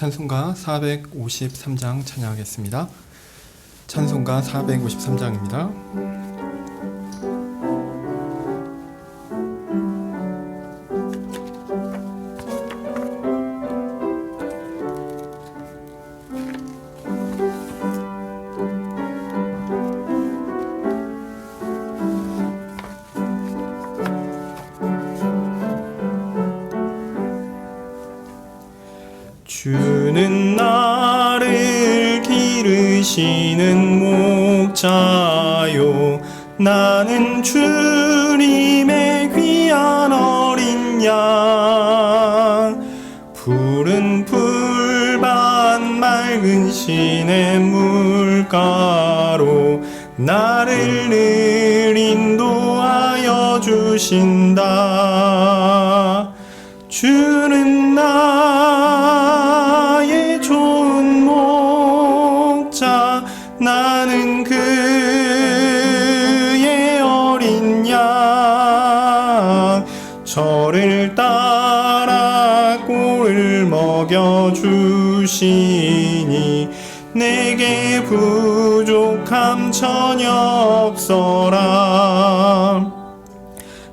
찬송가 453장 찬양하겠습니다. 찬송가 453장입니다. 주는 나를 기르시는 목자요, 나는 주님의 귀한 어린 양. 푸른 풀밭 맑은 시냇 물가로 나를 늘 인도하여 주신다. 주는 나의 좋은 목자, 나는 그의 어린 양. 저를 따라 꼴을 먹여주시니 내게 부족함 전혀 없어라.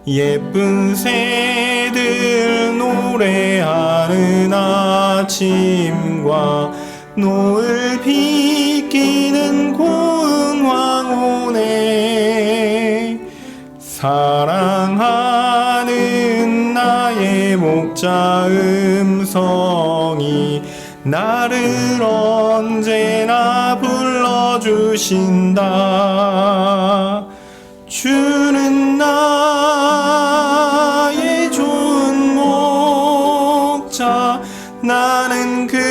예쁜 새들 노래하는 아침과 노을 비끼는 고운 황혼에 사랑하는 나의 목자 음성이 나를 언제나 불러주신다. 주는 나의 좋은 목자, 나는 그의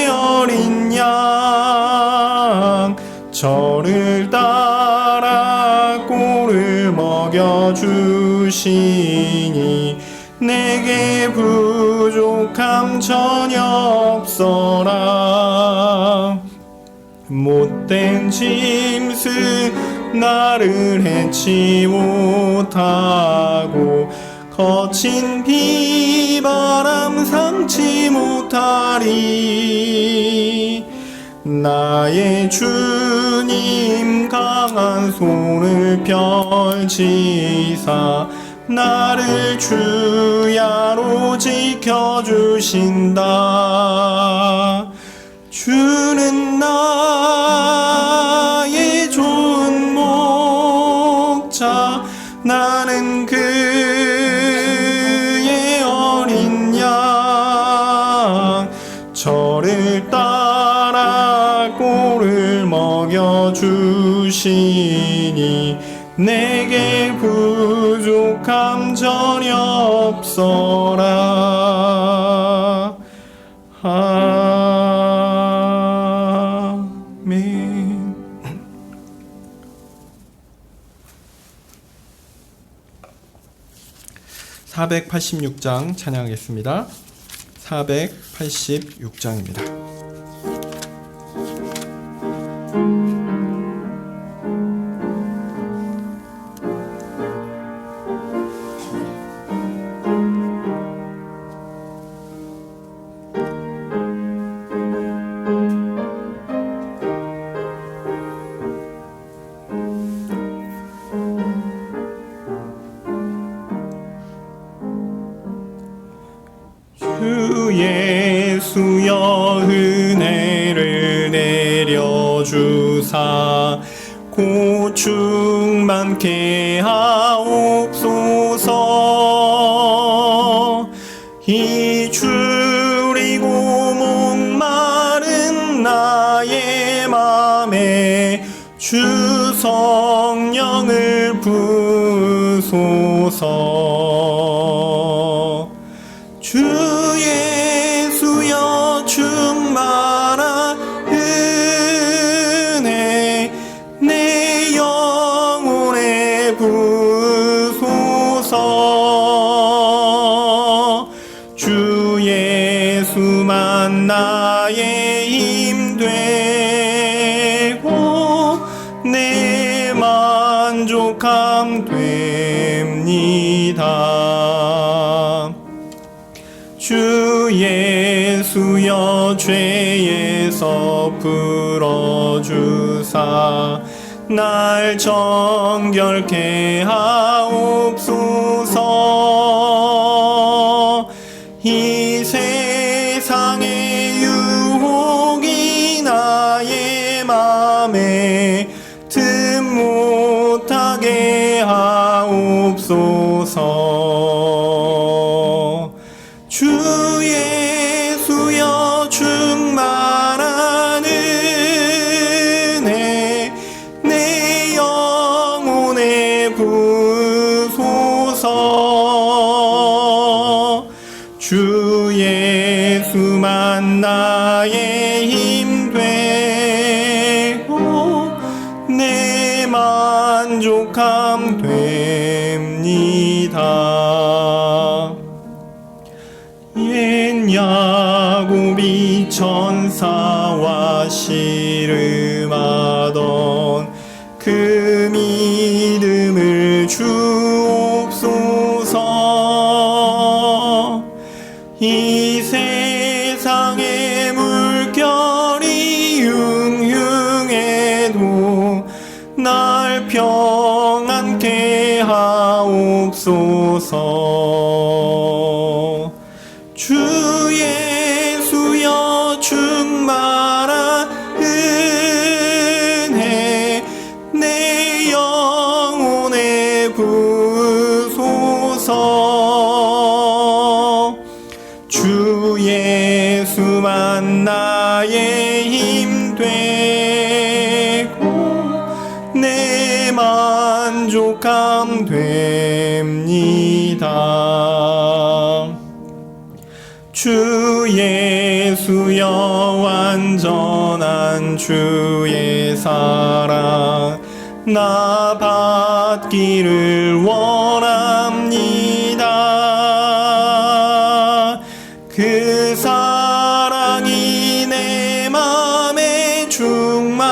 어린 양. 저를 따라 꼴을 먹여주시니 내게 부족함 전혀 없어라. 못된 짐승 나를 해치 못하고 거친 비바람 삼지 못하리. 나의 주님 강한 손을 펼치사 나를 주야로 지켜주신다. 주는 나의 좋은 목자, 나는 그의 어린 양. 저를 따라 꼴을 먹여주시니 내게 부족함 전혀 없어라. 아멘. 486장 찬양하겠습니다. 486장입니다. 주 예수여 은혜를 내려주사 고충 많게 하옵소서. 이 줄이고 목마른 나의 맘에 주 성령을 부소서. 주 예수여 충만한 은혜 내 영혼에 부소서. 주 예수만 나의 힘 되고 내 만족함 됩니다. 주 예수여 죄에서 풀어주사 날 정결케 하옵소서. 이 세상의 유혹이 나의 맘에 틈 못하게 하옵소서. 주 예수여 충만한 은혜 내 영혼에 부으소서. 주 예수만 나의 힘 되고 내 만족함 됩니다. 옛 야곱이 천사와 씨름하던 그 믿음을 주옵소서. 이 세상의 물결이 흉흉해도 날 평안케 하옵소서. 주 예수여 충만한 은혜 내 영혼에 부으소서. 주 예수만 나의 힘 되고 내 만족함 됩니다. 주 예수여 완전한 주의 사랑 나 받기를 원합니다. 그 사랑이 내 맘에 충만하여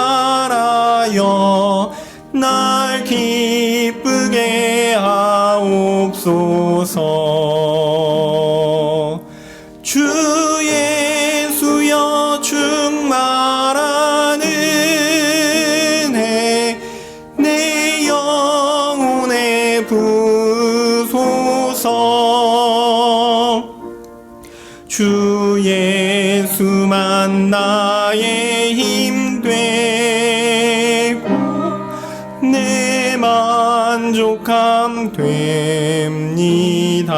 날 기쁘게 하옵소서. 주 예수여 충만한 은혜 내 영혼에 부으소서. 주 예수만 나의 힘 되고 내 만족함 됩니다.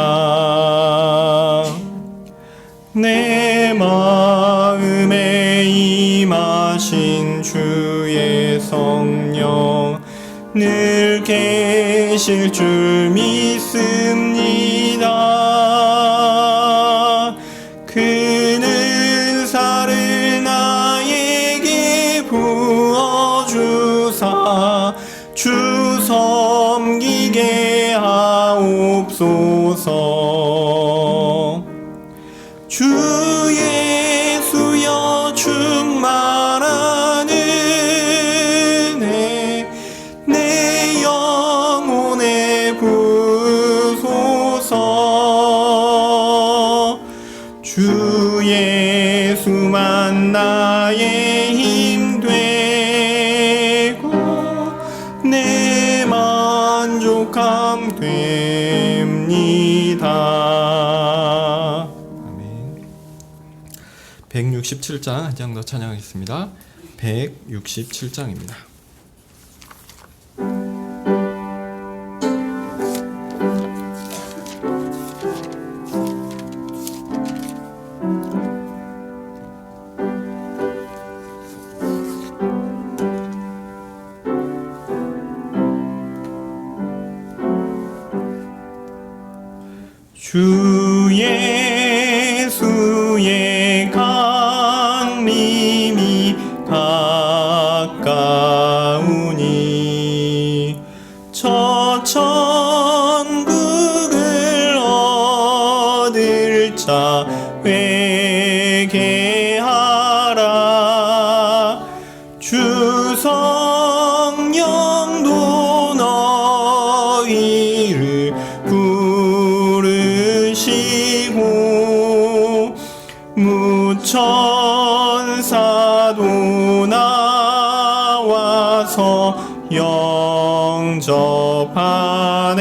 내 마음에 임하신 주의 성령 늘 계실 줄 믿습니다. 그는 사를 나에게 부어주사 주 섬기게 하옵소서. 주 예수여 충만한 은혜 내 영혼에 부으소서. 주 예수만 나의 힘 되고 내 만족함 됩니다. 167장 한 장 더 찬양하겠습니다. 167장입니다. 주 예수의 강림이 가까우니 저 천국을 얻을 자 회개하라. 주 성령도 너희를 부르시고 영접하네.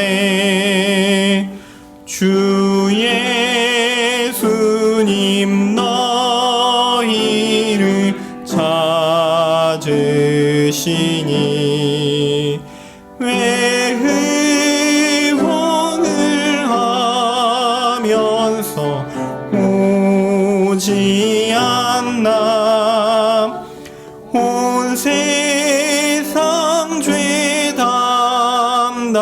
주 예수님 너희를 찾으시니 외흥을 하면서 오지 않나. 온 세상 죄 담당한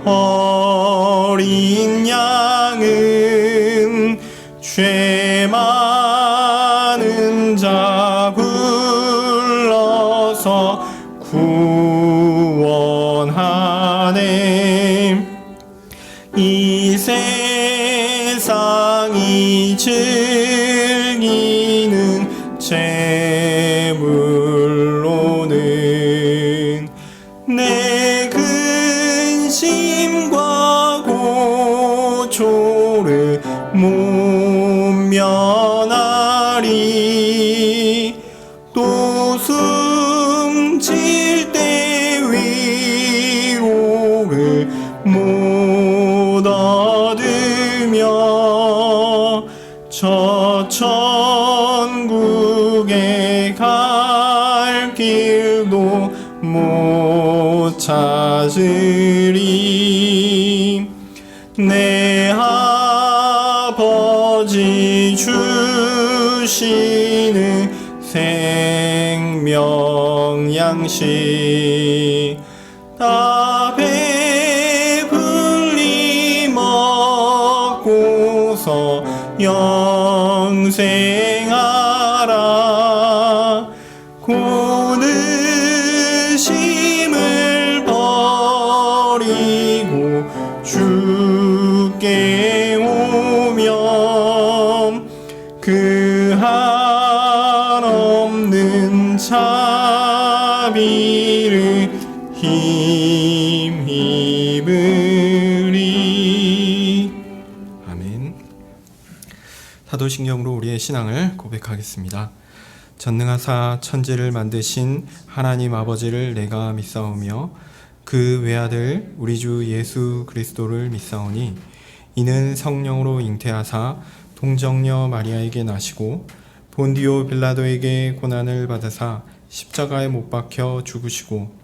어린 양은 죄 많은 자 불러서 구원하네. 이 세상이 즐기는 재물로는 내 근심과 고초를 못 면하리. 또 숨질 때 위로를 못 얻으며 저 천국에 갈 길도 못 찾으리. 내 아버지 주시는 생명 양식 다 배불리 먹고서 영생하라. 고느심을 버리고 주께 오면 그 한없는 자비를 힘입으리. 아멘. 사도신경으로 우리의 신앙을 고백하겠습니다. 전능하사 천지를 만드신 하나님 아버지를 내가 믿사오며 그 외아들 우리 주 예수 그리스도를 믿사오니 이는 성령으로 잉태하사 동정녀 마리아에게 나시고 본디오 빌라도에게 고난을 받으사 십자가에 못 박혀 죽으시고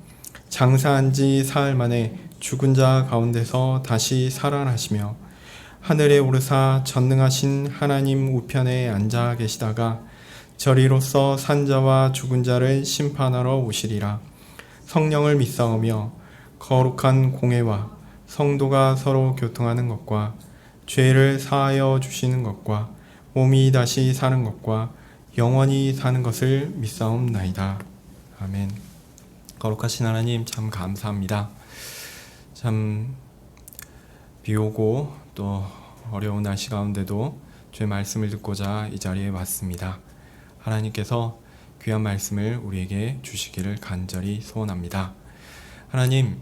장사한 지 사흘 만에 죽은 자 가운데서 다시 살아나시며 하늘에 오르사 전능하신 하나님 우편에 앉아 계시다가 저리로서 산자와 죽은 자를 심판하러 오시리라. 성령을 믿사오며 거룩한 공회와 성도가 서로 교통하는 것과 죄를 사하여 주시는 것과 몸이 다시 사는 것과 영원히 사는 것을 믿사옵나이다. 아멘. 거룩하신 하나님 참 감사합니다. 참 비오고 또 어려운 날씨 가운데도 주의 말씀을 듣고자 이 자리에 왔습니다. 하나님께서 귀한 말씀을 우리에게 주시기를 간절히 소원합니다. 하나님,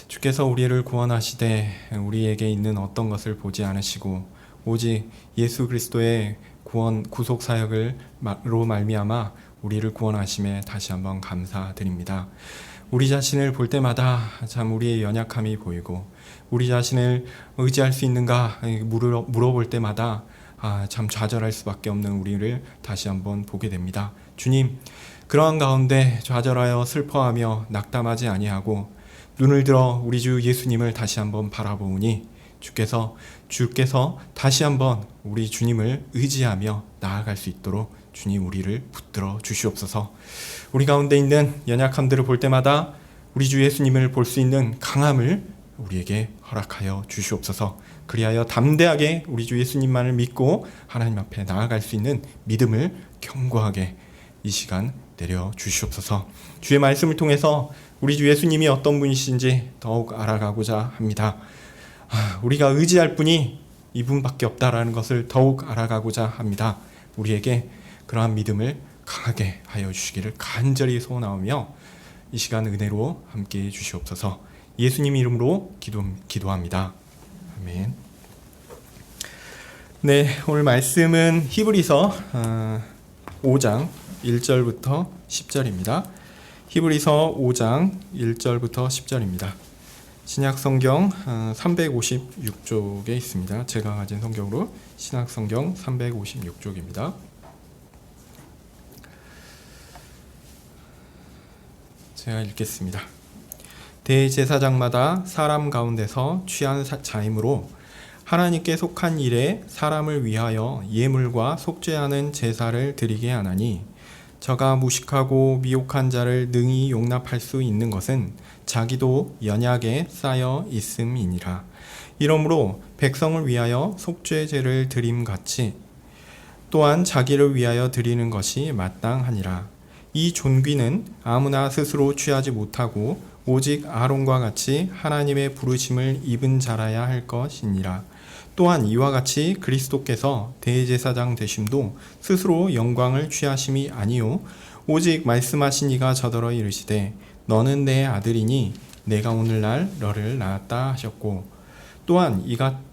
주께서 우리를 구원하시되 우리에게 있는 어떤 것을 보지 않으시고 오직 예수 그리스도의 구속 사역으로 말미암아 우리를 구원하심에 다시 한번 감사드립니다. 우리 자신을 볼 때마다 참 우리의 연약함이 보이고 우리 자신을 의지할 수 있는가 물어볼 때마다 참 좌절할 수밖에 없는 우리를 다시 한번 보게 됩니다. 주님, 그러한 가운데 좌절하여 슬퍼하며 낙담하지 아니하고 눈을 들어 우리 주 예수님을 다시 한번 바라보니 주께서 다시 한번 우리 주님을 의지하며 나아갈 수 있도록 주님 우리를 붙들어 주시옵소서. 우리 가운데 있는 연약함들을 볼 때마다 우리 주 예수님을 볼 수 있는 강함을 우리에게 허락하여 주시옵소서. 그리하여 담대하게 우리 주 예수님만을 믿고 하나님 앞에 나아갈 수 있는 믿음을 견고하게 이 시간 내려 주시옵소서. 주의 말씀을 통해서 우리 주 예수님이 어떤 분이신지 더욱 알아가고자 합니다. 우리가 의지할 분이 이분밖에 없다라는 것을 더욱 알아가고자 합니다. 우리에게 그러한 믿음을 강하게 하여 주시기를 간절히 소원하오며 이 시간 은혜로 함께해 주시옵소서. 예수님 이름으로 기도합니다. 아멘. 네, 오늘 말씀은 히브리서 5장 1절부터 10절입니다. 히브리서 5장 1절부터 10절입니다. 신약성경 356쪽에 있습니다. 제가 가진 성경으로 신약성경 356쪽입니다. 제가 읽겠습니다. 대제사장마다 사람 가운데서 취한 자임으로 하나님께 속한 일에 사람을 위하여 예물과 속죄하는 제사를 드리게 하나니, 저가 무식하고 미혹한 자를 능히 용납할 수 있는 것은 자기도 연약에 쌓여 있음이니라. 이러므로 백성을 위하여 속죄제를 드림같이 또한 자기를 위하여 드리는 것이 마땅하니라. 이 존귀는 아무나 스스로 취하지 못하고 오직 아론과 같이 하나님의 부르심을 입은 자라야 할 것이니라. 또한 이와 같이 그리스도께서 대제사장 되심도 스스로 영광을 취하심이 아니요 오직 말씀하신 이가 저더러 이르시되 너는 내 아들이니 내가 오늘날 너를 낳았다 하셨고, 또한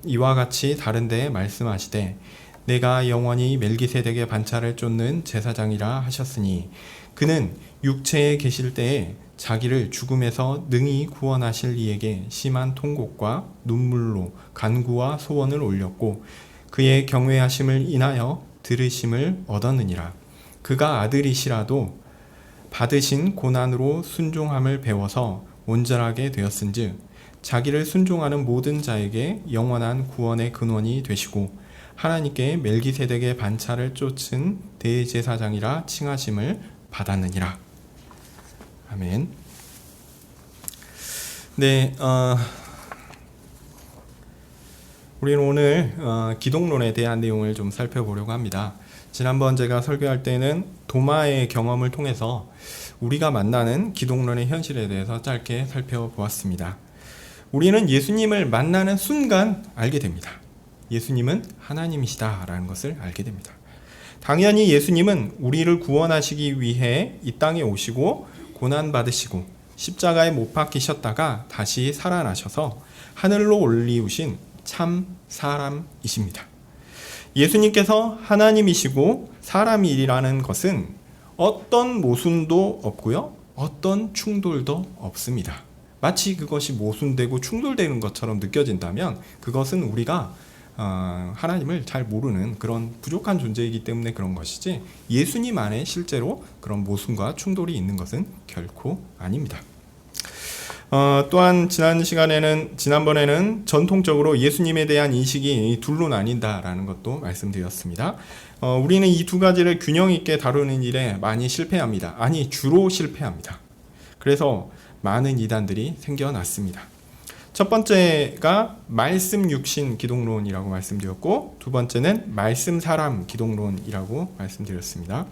이와 같이 다른 데에 말씀하시되 내가 영원히 멜기세덱의 반차를 쫓는 제사장이라 하셨으니, 그는 육체에 계실 때에 자기를 죽음에서 능히 구원하실 이에게 심한 통곡과 눈물로 간구와 소원을 올렸고 그의 경외하심을 인하여 들으심을 얻었느니라. 그가 아들이시라도 받으신 고난으로 순종함을 배워서 온전하게 되었은즉 자기를 순종하는 모든 자에게 영원한 구원의 근원이 되시고 하나님께 멜기세덱의 반차를 쫓은 대제사장이라 칭하심을 받았느니라. 아멘. 네, 우리는 오늘 기독론에 대한 내용을 좀 살펴보려고 합니다. 지난번 제가 설교할 때는 도마의 경험을 통해서 우리가 만나는 기독론의 현실에 대해서 짧게 살펴보았습니다. 우리는 예수님을 만나는 순간 알게 됩니다. 예수님은 하나님이시다라는 것을 알게 됩니다. 당연히 예수님은 우리를 구원하시기 위해 이 땅에 오시고 고난받으시고 십자가에 못 박히셨다가 다시 살아나셔서 하늘로 올리우신 참 사람이십니다. 예수님께서 하나님이시고 사람이라는 것은 어떤 모순도 없고요, 어떤 충돌도 없습니다. 마치 그것이 모순되고 충돌되는 것처럼 느껴진다면 그것은 우리가 하나님을 잘 모르는 그런 부족한 존재이기 때문에 그런 것이지, 예수님 안에 실제로 그런 모순과 충돌이 있는 것은 결코 아닙니다. 또한 지난번에는 전통적으로 예수님에 대한 인식이 둘로 나뉜다라는 것도 말씀드렸습니다. 우리는 이 두 가지를 균형 있게 다루는 일에 많이 실패합니다. 아니, 주로 실패합니다. 그래서 많은 이단들이 생겨났습니다. 첫 번째가 말씀 육신 기독론이라고 말씀드렸고, 두 번째는 말씀 사람 기독론이라고 말씀드렸습니다.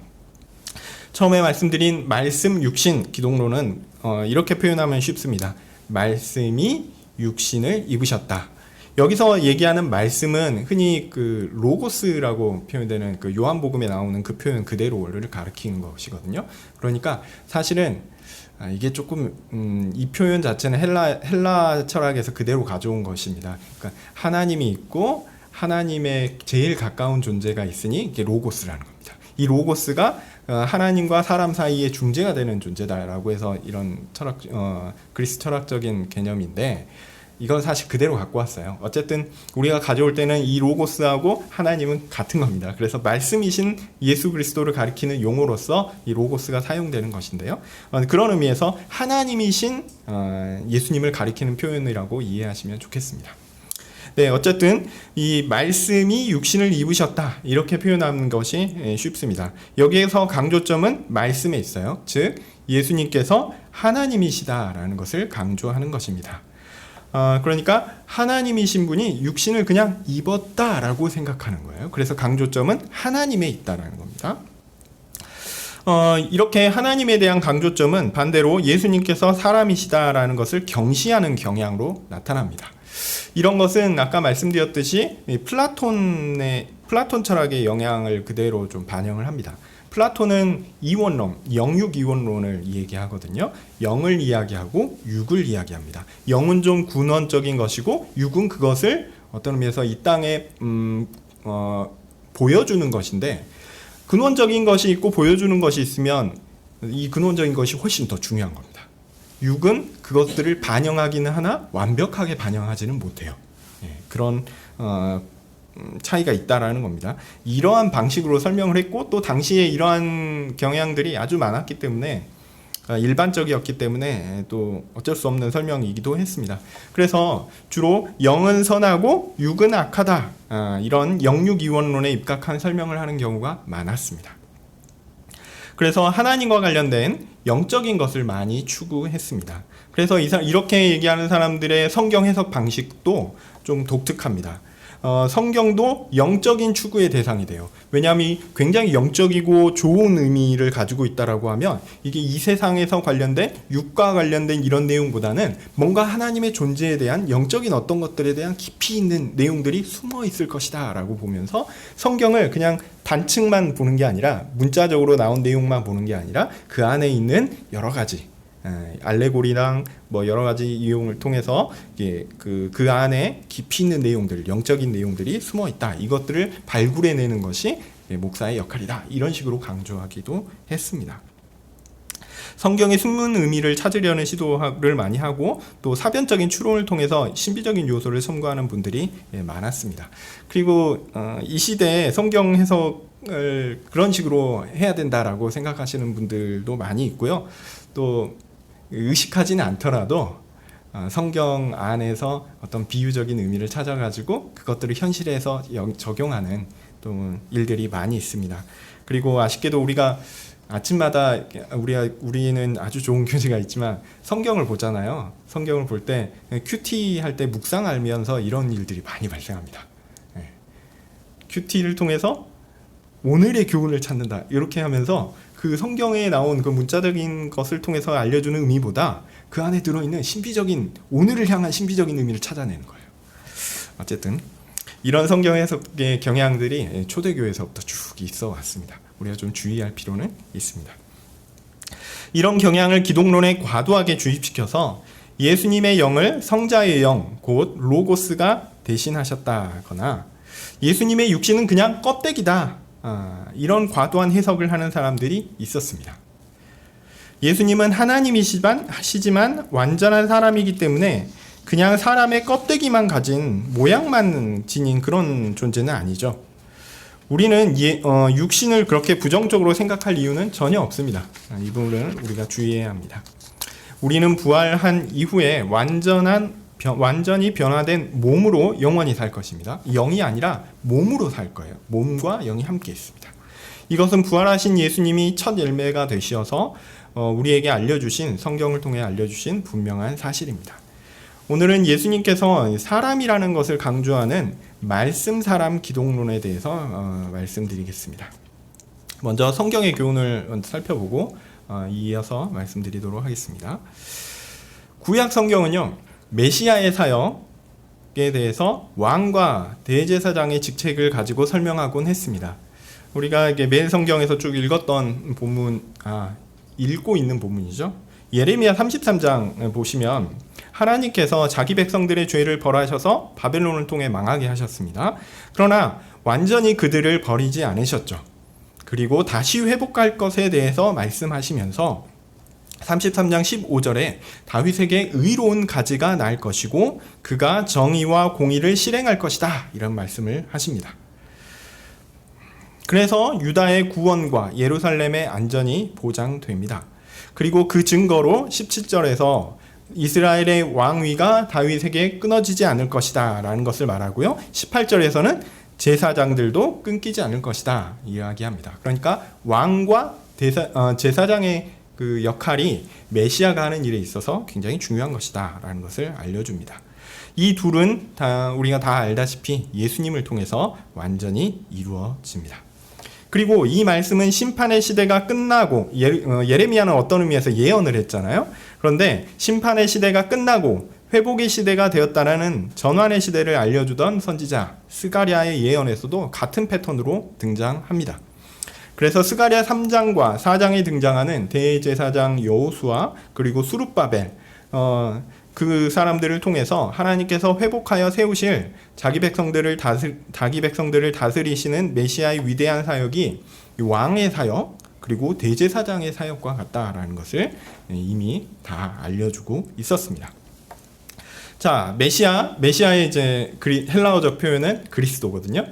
처음에 말씀드린 말씀 육신 기독론은 이렇게 표현하면 쉽습니다. 말씀이 육신을 입으셨다. 여기서 얘기하는 말씀은 흔히 그 로고스라고 표현되는 그 요한복음에 나오는 그 표현 그대로를 가리키는 것이거든요. 그러니까 사실은 이게 조금 이 표현 자체는 헬라 철학에서 그대로 가져온 것입니다. 그러니까 하나님이 있고 하나님의 제일 가까운 존재가 있으니 이게 로고스라는 겁니다. 이 로고스가 하나님과 사람 사이의 중재가 되는 존재다라고 해서 이런 그리스 철학적인 개념인데, 이건 사실 그대로 갖고 왔어요. 어쨌든 우리가 가져올 때는 이 로고스하고 하나님은 같은 겁니다. 그래서 말씀이신 예수 그리스도를 가리키는 용어로서 이 로고스가 사용되는 것인데요. 그런 의미에서 하나님이신 예수님을 가리키는 표현이라고 이해하시면 좋겠습니다. 네, 어쨌든 이 말씀이 육신을 입으셨다 이렇게 표현하는 것이 쉽습니다. 여기에서 강조점은 말씀에 있어요. 즉 예수님께서 하나님이시다라는 것을 강조하는 것입니다. 그러니까 하나님이신 분이 육신을 그냥 입었다라고 생각하는 거예요. 그래서 강조점은 하나님에 있다라는 겁니다. 이렇게 하나님에 대한 강조점은 반대로 예수님께서 사람이시다라는 것을 경시하는 경향으로 나타납니다. 이런 것은 아까 말씀드렸듯이 플라톤 철학의 영향을 그대로 좀 반영을 합니다. 플라톤은 이원론, 영육 이원론을 얘기하거든요. 영을 이야기하고 육을 이야기합니다. 영은 좀 근원적인 것이고 육은 그것을 어떤 의미에서 이 땅에 보여주는 것인데, 근원적인 것이 있고 보여주는 것이 있으면 이 근원적인 것이 훨씬 더 중요한 겁니다. 육은 그것들을 반영하기는 하나 완벽하게 반영하지는 못해요. 그런 차이가 있다라는 겁니다. 이러한 방식으로 설명을 했고 또 당시에 이러한 경향들이 아주 많았기 때문에 일반적이었기 때문에 또 어쩔 수 없는 설명이기도 했습니다. 그래서 주로 영은 선하고 육은 악하다, 이런 영육이원론에 입각한 설명을 하는 경우가 많았습니다. 그래서 하나님과 관련된 영적인 것을 많이 추구했습니다. 그래서 이렇게 얘기하는 사람들의 성경 해석 방식도 좀 독특합니다. 성경도 영적인 추구의 대상이 돼요. 왜냐하면 굉장히 영적이고 좋은 의미를 가지고 있다라고 하면 이게 이 세상에서 관련된 육과 관련된 이런 내용보다는 뭔가 하나님의 존재에 대한 영적인 어떤 것들에 대한 깊이 있는 내용들이 숨어 있을 것이다 라고 보면서 성경을 그냥 단측만 보는 게 아니라 문자적으로 나온 내용만 보는 게 아니라 그 안에 있는 여러 가지 알레고리랑 뭐 여러 가지 이용을 통해서 그 안에 깊이 있는 내용들, 영적인 내용들이 숨어 있다. 이것들을 발굴해내는 것이 목사의 역할이다. 이런 식으로 강조하기도 했습니다. 성경의 숨은 의미를 찾으려는 시도를 많이 하고 또 사변적인 추론을 통해서 신비적인 요소를 첨가하는 분들이 많았습니다. 그리고 이 시대에 성경 해석을 그런 식으로 해야 된다라고 생각하시는 분들도 많이 있고요. 또 의식하지는 않더라도 성경 안에서 어떤 비유적인 의미를 찾아가지고 그것들을 현실에서 적용하는 또 일들이 많이 있습니다. 그리고 아쉽게도 우리가 아침마다 우리는 아주 좋은 교재가 있지만 성경을 보잖아요. 성경을 볼 때 큐티 할 때 묵상 알면서 이런 일들이 많이 발생합니다. 큐티를 통해서 오늘의 교훈을 찾는다. 이렇게 하면서 그 성경에 나온 그 문자적인 것을 통해서 알려주는 의미보다 그 안에 들어있는 신비적인, 오늘을 향한 신비적인 의미를 찾아내는 거예요. 어쨌든 이런 성경 해석의 경향들이 초대교회에서부터 쭉 있어 왔습니다. 우리가 좀 주의할 필요는 있습니다. 이런 경향을 기독론에 과도하게 주입시켜서 예수님의 영을 성자의 영, 곧 로고스가 대신하셨다거나 예수님의 육신은 그냥 껍데기다, 이런 과도한 해석을 하는 사람들이 있었습니다. 예수님은 하나님이시지만 완전한 사람이기 때문에 그냥 사람의 껍데기만 가진 모양만 지닌 그런 존재는 아니죠. 우리는 육신을 그렇게 부정적으로 생각할 이유는 전혀 없습니다. 이 부분을 우리가 주의해야 합니다. 우리는 부활한 이후에 완전히 변화된 몸으로 영원히 살 것입니다. 영이 아니라 몸으로 살 거예요. 몸과 영이 함께 있습니다. 이것은 부활하신 예수님이 첫 열매가 되셔서 우리에게 알려주신, 성경을 통해 알려주신 분명한 사실입니다. 오늘은 예수님께서 사람이라는 것을 강조하는 말씀 사람 기독론에 대해서 말씀드리겠습니다. 먼저 성경의 교훈을 살펴보고 이어서 말씀드리도록 하겠습니다. 구약 성경은요, 메시아의 사역에 대해서 왕과 대제사장의 직책을 가지고 설명하곤 했습니다. 우리가 매일 성경에서 쭉 읽었던 읽고 있는 본문이죠. 예레미야 33장 보시면 하나님께서 자기 백성들의 죄를 벌하셔서 바벨론을 통해 망하게 하셨습니다. 그러나 완전히 그들을 버리지 않으셨죠. 그리고 다시 회복할 것에 대해서 말씀하시면서 33장 15절에 다윗에게 의로운 가지가 날 것이고 그가 정의와 공의를 실행할 것이다, 이런 말씀을 하십니다. 그래서 유다의 구원과 예루살렘의 안전이 보장됩니다. 그리고 그 증거로 17절에서 이스라엘의 왕위가 다윗에게 끊어지지 않을 것이다 라는 것을 말하고요. 18절에서는 제사장들도 끊기지 않을 것이다 이야기합니다. 그러니까 왕과 제사장의 그 역할이 메시아가 하는 일에 있어서 굉장히 중요한 것이다 라는 것을 알려줍니다. 이 둘은 우리가 다 알다시피 예수님을 통해서 완전히 이루어집니다. 그리고 이 말씀은 심판의 시대가 끝나고 예레미야는 어떤 의미에서 예언을 했잖아요. 그런데 심판의 시대가 끝나고 회복의 시대가 되었다라는 전환의 시대를 알려주던 선지자 스가랴의 예언에서도 같은 패턴으로 등장합니다. 그래서 스가랴 3장과 4장에 등장하는 대제사장 여호수아 그리고 수룹바벨, 그 사람들을 통해서 하나님께서 회복하여 세우실 자기 백성들을 다스리시는 메시아의 위대한 사역이 왕의 사역, 그리고 대제사장의 사역과 같다라는 것을 이미 다 알려주고 있었습니다. 자, 메시아의 이제 헬라어적 표현은 그리스도거든요.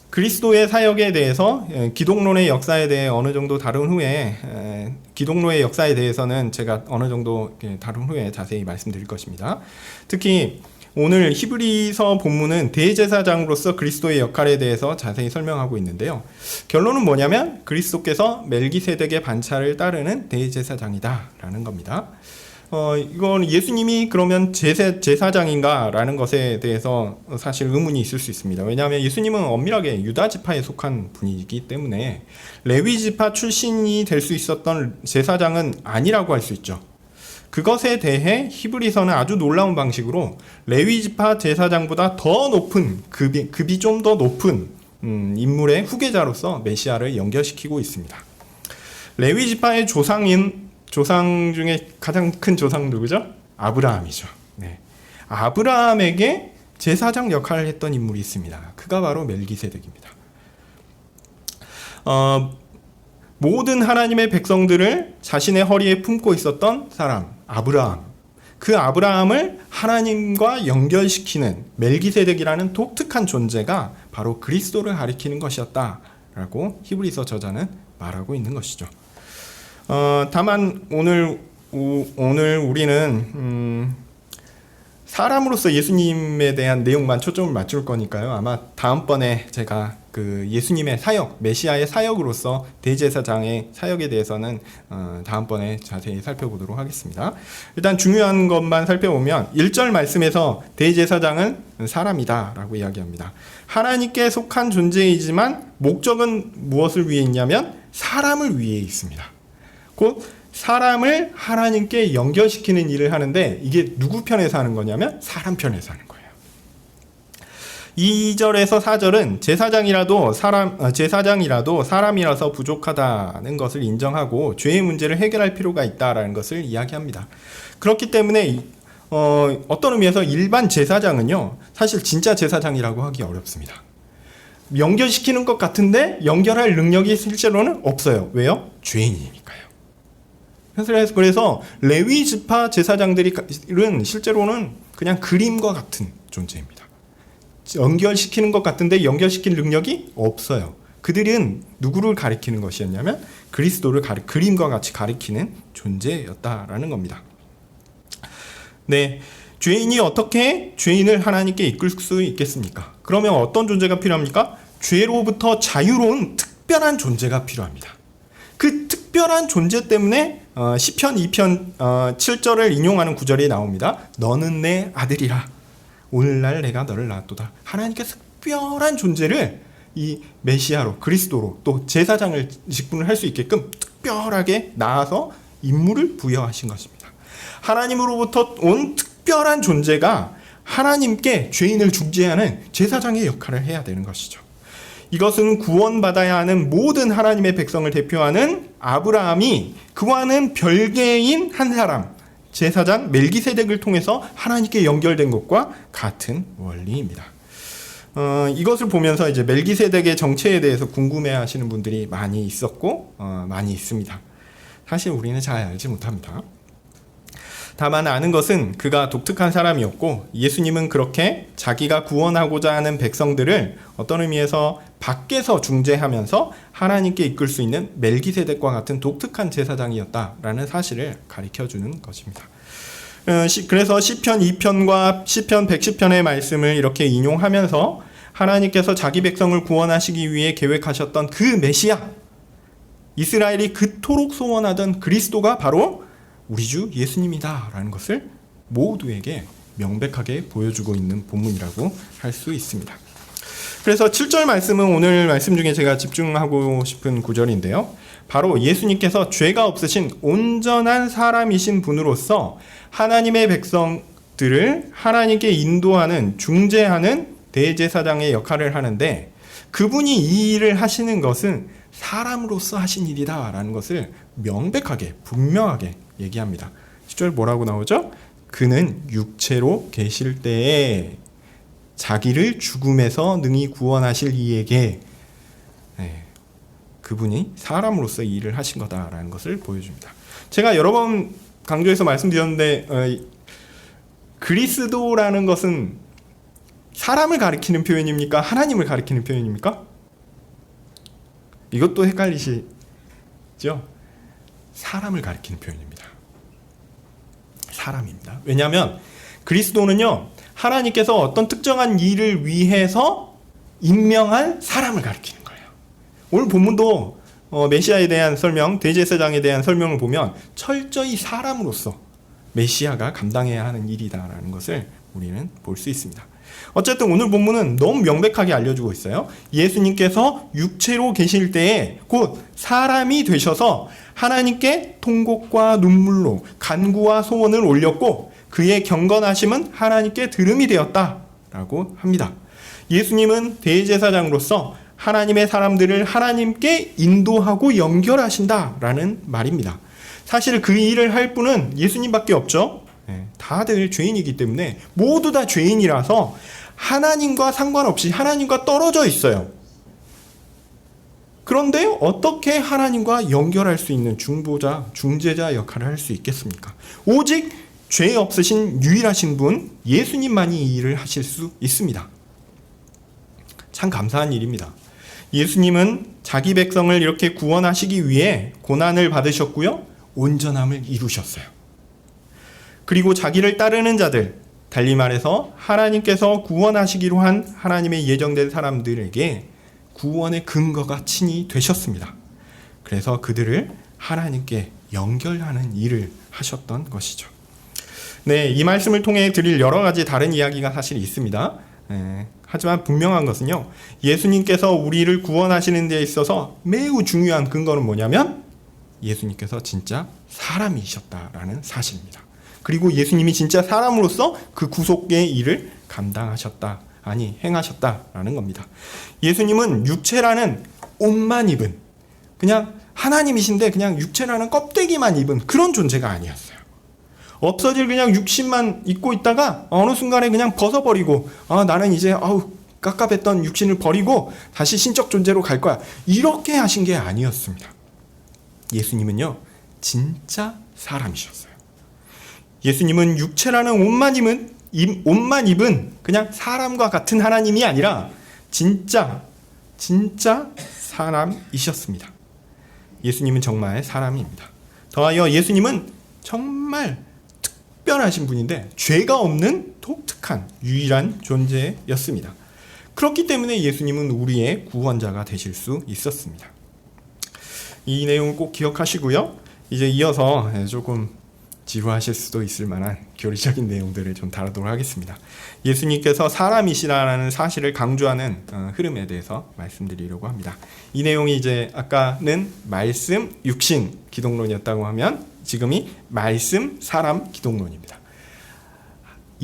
그리스도의 사역에 대해서 기독론의 역사에 대해 어느 정도 다룬 후에 기독론의 역사에 대해서는 제가 어느 정도 다룬 후에 자세히 말씀드릴 것입니다. 특히 오늘 히브리서 본문은 대제사장으로서 그리스도의 역할에 대해서 자세히 설명하고 있는데요. 결론은 뭐냐면 그리스도께서 멜기세덱의 반차를 따르는 대제사장이다라는 겁니다. 이건 예수님이 그러면 제사장인가? 라는 것에 대해서 사실 의문이 있을 수 있습니다. 왜냐하면 예수님은 엄밀하게 유다 지파에 속한 분이기 때문에 레위 지파 출신이 될 수 있었던 제사장은 아니라고 할 수 있죠. 그것에 대해 히브리서는 아주 놀라운 방식으로 레위 지파 제사장보다 더 높은 급이 좀 더 높은 인물의 후계자로서 메시아를 연결시키고 있습니다. 레위 지파의 조상 중에 가장 큰 조상 누구죠? 아브라함이죠. 네. 아브라함에게 제사장 역할을 했던 인물이 있습니다. 그가 바로 멜기세덱입니다. 모든 하나님의 백성들을 자신의 허리에 품고 있었던 사람, 아브라함. 그 아브라함을 하나님과 연결시키는 멜기세덱이라는 독특한 존재가 바로 그리스도를 가리키는 것이었다라고 히브리서 저자는 말하고 있는 것이죠. 다만 오늘 우리는 사람으로서 예수님에 대한 내용만 초점을 맞출 거니까요. 아마 다음번에 제가 그 예수님의 사역, 메시아의 사역으로서 대제사장의 사역에 대해서는 다음번에 자세히 살펴보도록 하겠습니다. 일단 중요한 것만 살펴보면 1절 말씀에서 대제사장은 사람이다 라고 이야기합니다. 하나님께 속한 존재이지만 목적은 무엇을 위해 있냐면 사람을 위해 있습니다. 곧 사람을 하나님께 연결시키는 일을 하는데 이게 누구 편에서 하는 거냐면 사람 편에서 하는 거예요. 2절에서 4절은 제사장이라도 사람이라서 부족하다는 것을 인정하고 죄의 문제를 해결할 필요가 있다라는 것을 이야기합니다. 그렇기 때문에 어떤 의미에서 일반 제사장은요, 사실 진짜 제사장이라고 하기 어렵습니다. 연결시키는 것 같은데 연결할 능력이 실제로는 없어요. 왜요? 죄인이니까요. 그래서 레위 지파 제사장들은 실제로는 그냥 그림과 같은 존재입니다. 연결시키는 것 같은데 연결시킬 능력이 없어요. 그들은 누구를 가리키는 것이었냐면 그리스도를 그림과 같이 가리키는 존재였다라는 겁니다. 네, 죄인이 어떻게 죄인을 하나님께 이끌 수 있겠습니까? 그러면 어떤 존재가 필요합니까? 죄로부터 자유로운 특별한 존재가 필요합니다. 그 특별한 존재 때문에 시편 2편 7절을 인용하는 구절이 나옵니다. 너는 내 아들이라 오늘날 내가 너를 낳았도다. 하나님께서 특별한 존재를 이 메시아로 그리스도로 또 제사장을 직분을 할 수 있게끔 특별하게 낳아서 임무를 부여하신 것입니다. 하나님으로부터 온 특별한 존재가 하나님께 죄인을 중재하는 제사장의 역할을 해야 되는 것이죠. 이것은 구원받아야 하는 모든 하나님의 백성을 대표하는 아브라함이 그와는 별개인 한 사람, 제사장 멜기세덱을 통해서 하나님께 연결된 것과 같은 원리입니다. 이것을 보면서 이제 멜기세덱의 정체에 대해서 궁금해하시는 분들이 많이 있었고 많이 있습니다. 사실 우리는 잘 알지 못합니다. 다만 아는 것은 그가 독특한 사람이었고 예수님은 그렇게 자기가 구원하고자 하는 백성들을 어떤 의미에서 밖에서 중재하면서 하나님께 이끌 수 있는 멜기세덱과 같은 독특한 제사장이었다라는 사실을 가르쳐주는 것입니다. 그래서 시편 2편과 시편 110편의 말씀을 이렇게 인용하면서 하나님께서 자기 백성을 구원하시기 위해 계획하셨던 그 메시아, 이스라엘이 그토록 소원하던 그리스도가 바로 우리 주 예수님이다 라는 것을 모두에게 명백하게 보여주고 있는 본문이라고 할 수 있습니다. 그래서 7절 말씀은 오늘 말씀 중에 제가 집중하고 싶은 구절인데요. 바로 예수님께서 죄가 없으신 온전한 사람이신 분으로서 하나님의 백성들을 하나님께 인도하는 중재하는 대제사장의 역할을 하는데 그분이 이 일을 하시는 것은 사람으로서 하신 일이다 라는 것을 명백하게 분명하게 얘기합니다. 10절 뭐라고 나오죠? 그는 육체로 계실 때에 자기를 죽음에서 능히 구원하실 이에게 그분이 사람으로서 이 일을 하신 거다라는 것을 보여줍니다. 제가 여러 번 강조해서 말씀드렸는데 그리스도라는 것은 사람을 가리키는 표현입니까? 하나님을 가리키는 표현입니까? 이것도 헷갈리시죠? 사람을 가리키는 표현입니다. 사람입니다. 왜냐하면 그리스도는요, 하나님께서 어떤 특정한 일을 위해서 임명한 사람을 가리키는 거예요. 오늘 본문도 메시아에 대한 설명, 대제사장에 대한 설명을 보면 철저히 사람으로서 메시아가 감당해야 하는 일이다라는 것을 우리는 볼 수 있습니다. 어쨌든 오늘 본문은 너무 명백하게 알려주고 있어요. 예수님께서 육체로 계실 때에 곧 사람이 되셔서 하나님께 통곡과 눈물로 간구와 소원을 올렸고 그의 경건하심은 하나님께 들음이 되었다라고 합니다. 예수님은 대제사장으로서 하나님의 사람들을 하나님께 인도하고 연결하신다라는 말입니다. 사실 그 일을 할 분은 예수님밖에 없죠. 다들 죄인이기 때문에 모두 다 죄인이라서 하나님과 상관없이 하나님과 떨어져 있어요. 그런데 어떻게 하나님과 연결할 수 있는 중보자, 중재자 역할을 할 수 있겠습니까? 오직 죄 없으신 유일하신 분 예수님만이 이 일을 하실 수 있습니다. 참 감사한 일입니다. 예수님은 자기 백성을 이렇게 구원하시기 위해 고난을 받으셨고요, 온전함을 이루셨어요. 그리고 자기를 따르는 자들, 달리 말해서 하나님께서 구원하시기로 한 하나님의 예정된 사람들에게 구원의 근거가 친히 되셨습니다. 그래서 그들을 하나님께 연결하는 일을 하셨던 것이죠. 네, 이 말씀을 통해 드릴 여러 가지 다른 이야기가 사실 있습니다. 하지만 분명한 것은요, 예수님께서 우리를 구원하시는 데 있어서 매우 중요한 근거는 뭐냐면 예수님께서 진짜 사람이셨다라는 사실입니다. 그리고 예수님이 진짜 사람으로서 그 구속의 일을 감당하셨다, 행하셨다라는 겁니다. 예수님은 육체라는 옷만 입은, 그냥 하나님이신데 그냥 육체라는 껍데기만 입은 그런 존재가 아니었어요. 없어질 그냥 육신만 입고 있다가 어느 순간에 그냥 벗어버리고, 나는 이제 깝깝했던 육신을 버리고 다시 신적 존재로 갈 거야, 이렇게 하신 게 아니었습니다. 예수님은요, 진짜 사람이셨어요. 예수님은 육체라는 옷만 입은 그냥 사람과 같은 하나님이 아니라 진짜 사람이셨습니다. 예수님은 정말 사람입니다. 더하여 예수님은 정말 특별하신 분인데 죄가 없는 독특한 유일한 존재였습니다. 그렇기 때문에 예수님은 우리의 구원자가 되실 수 있었습니다. 이 내용을 꼭 기억하시고요. 이제 이어서 조금 지루하실 수도 있을 만한 교리적인 내용들을 좀 다루도록 하겠습니다. 예수님께서 사람이시라는 사실을 강조하는 흐름에 대해서 말씀드리려고 합니다. 이 내용이 이제 아까는 말씀, 육신 기독론이었다고 하면 지금이 말씀, 사람 기독론입니다.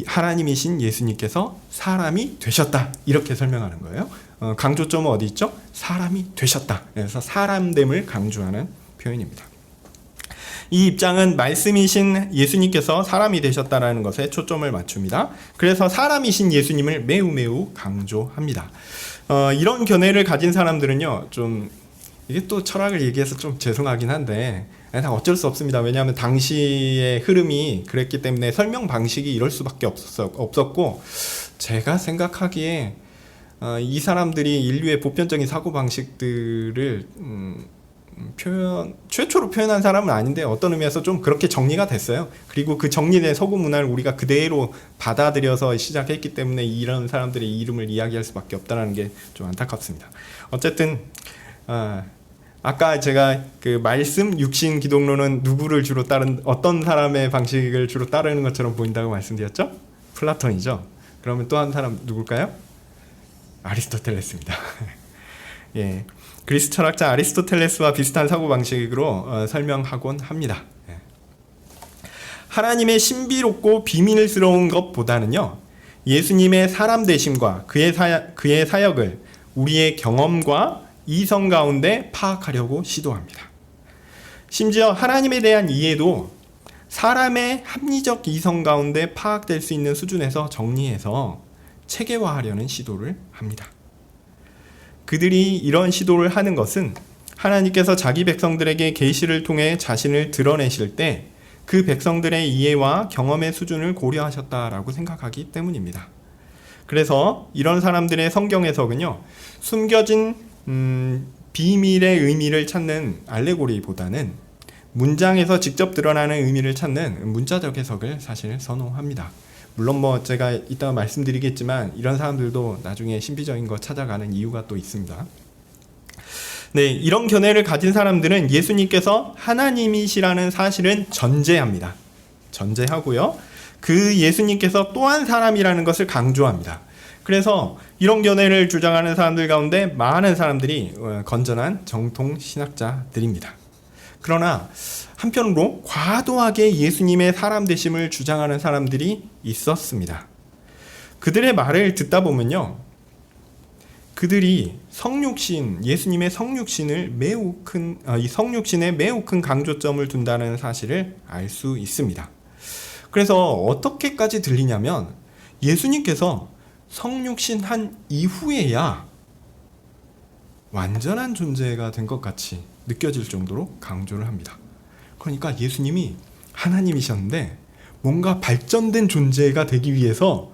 하나님이신 예수님께서 사람이 되셨다, 이렇게 설명하는 거예요. 강조점은 어디 있죠? 사람이 되셨다. 그래서 사람됨을 강조하는 표현입니다. 이 입장은 말씀이신 예수님께서 사람이 되셨다라는 것에 초점을 맞춥니다. 그래서 사람이신 예수님을 매우 강조합니다. 이런 견해를 가진 사람들은요, 좀 이게 또 철학을 얘기해서 좀 죄송하긴 한데 다 어쩔 수 없습니다. 왜냐하면 당시의 흐름이 그랬기 때문에 설명 방식이 이럴 수밖에 없었고, 제가 생각하기에 이 사람들이 인류의 보편적인 사고 방식들을 최초로 표현한 사람은 아닌데 어떤 의미에서 좀 그렇게 정리가 됐어요. 그리고 그 정리된 서구 문화를 우리가 그대로 받아들여서 시작했기 때문에 이런 사람들의 이름을 이야기할 수밖에 없다는 게 좀 안타깝습니다. 어쨌든 아까 제가 그 말씀, 육신 기독론은 누구를 주로 어떤 사람의 방식을 주로 따르는 것처럼 보인다고 말씀드렸죠? 플라톤이죠. 그러면 또 한 사람 누굴까요? 아리스토텔레스입니다. 예, 그리스 철학자 아리스토텔레스와 비슷한 사고방식으로 설명하곤 합니다. 예. 하나님의 신비롭고 비밀스러운 것보다는요, 예수님의 사람 되심과 그의 사역을 우리의 경험과 이성 가운데 파악하려고 시도합니다. 심지어 하나님에 대한 이해도 사람의 합리적 이성 가운데 파악될 수 있는 수준에서 정리해서 체계화하려는 시도를 합니다. 그들이 이런 시도를 하는 것은 하나님께서 자기 백성들에게 계시를 통해 자신을 드러내실 때 그 백성들의 이해와 경험의 수준을 고려하셨다라고 생각하기 때문입니다. 그래서 이런 사람들의 성경 해석은요, 숨겨진 비밀의 의미를 찾는 알레고리보다는 문장에서 직접 드러나는 의미를 찾는 문자적 해석을 사실 선호합니다. 물론 제가 이따가 말씀드리겠지만 이런 사람들도 나중에 신비적인 거 찾아가는 이유가 또 있습니다. 네, 이런 견해를 가진 사람들은 예수님께서 하나님이시라는 사실은 전제합니다. 전제하고요. 그 예수님께서 또한 사람이라는 것을 강조합니다. 그래서 이런 견해를 주장하는 사람들 가운데 많은 사람들이 건전한 정통 신학자들입니다. 그러나 한편으로 과도하게 예수님의 사람 되심을 주장하는 사람들이 있었습니다. 그들의 말을 듣다 보면요, 그들이 예수님의 성육신을 이 성육신에 매우 큰 강조점을 둔다는 사실을 알 수 있습니다. 그래서 어떻게까지 들리냐면 예수님께서 성육신한 이후에야 완전한 존재가 된 것 같이 느껴질 정도로 강조를 합니다. 그러니까 예수님이 하나님이셨는데 뭔가 발전된 존재가 되기 위해서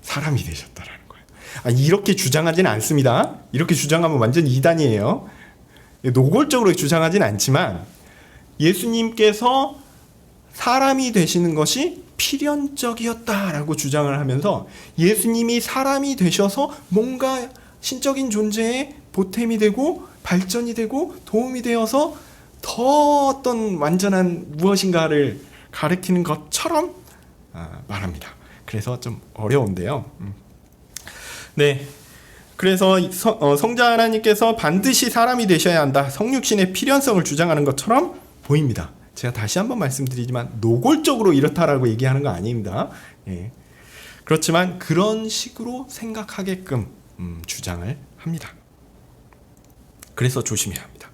사람이 되셨다라는 거예요. 이렇게 주장하지는 않습니다. 이렇게 주장하면 완전 이단이에요. 노골적으로 주장하지는 않지만 예수님께서 사람이 되시는 것이 필연적이었다라고 주장을 하면서 예수님이 사람이 되셔서 뭔가 신적인 존재에 보탬이 되고 발전이 되고 도움이 되어서 더 어떤 완전한 무엇인가를 가리키는 것처럼 말합니다. 그래서 좀 어려운데요. 네, 그래서 성자 하나님께서 반드시 사람이 되셔야 한다, 성육신의 필연성을 주장하는 것처럼 보입니다. 제가 다시 한번 말씀드리지만 노골적으로 이렇다라고 얘기하는 거 아닙니다. 예. 그렇지만 그런 식으로 생각하게끔 주장을 합니다. 그래서 조심해야 합니다.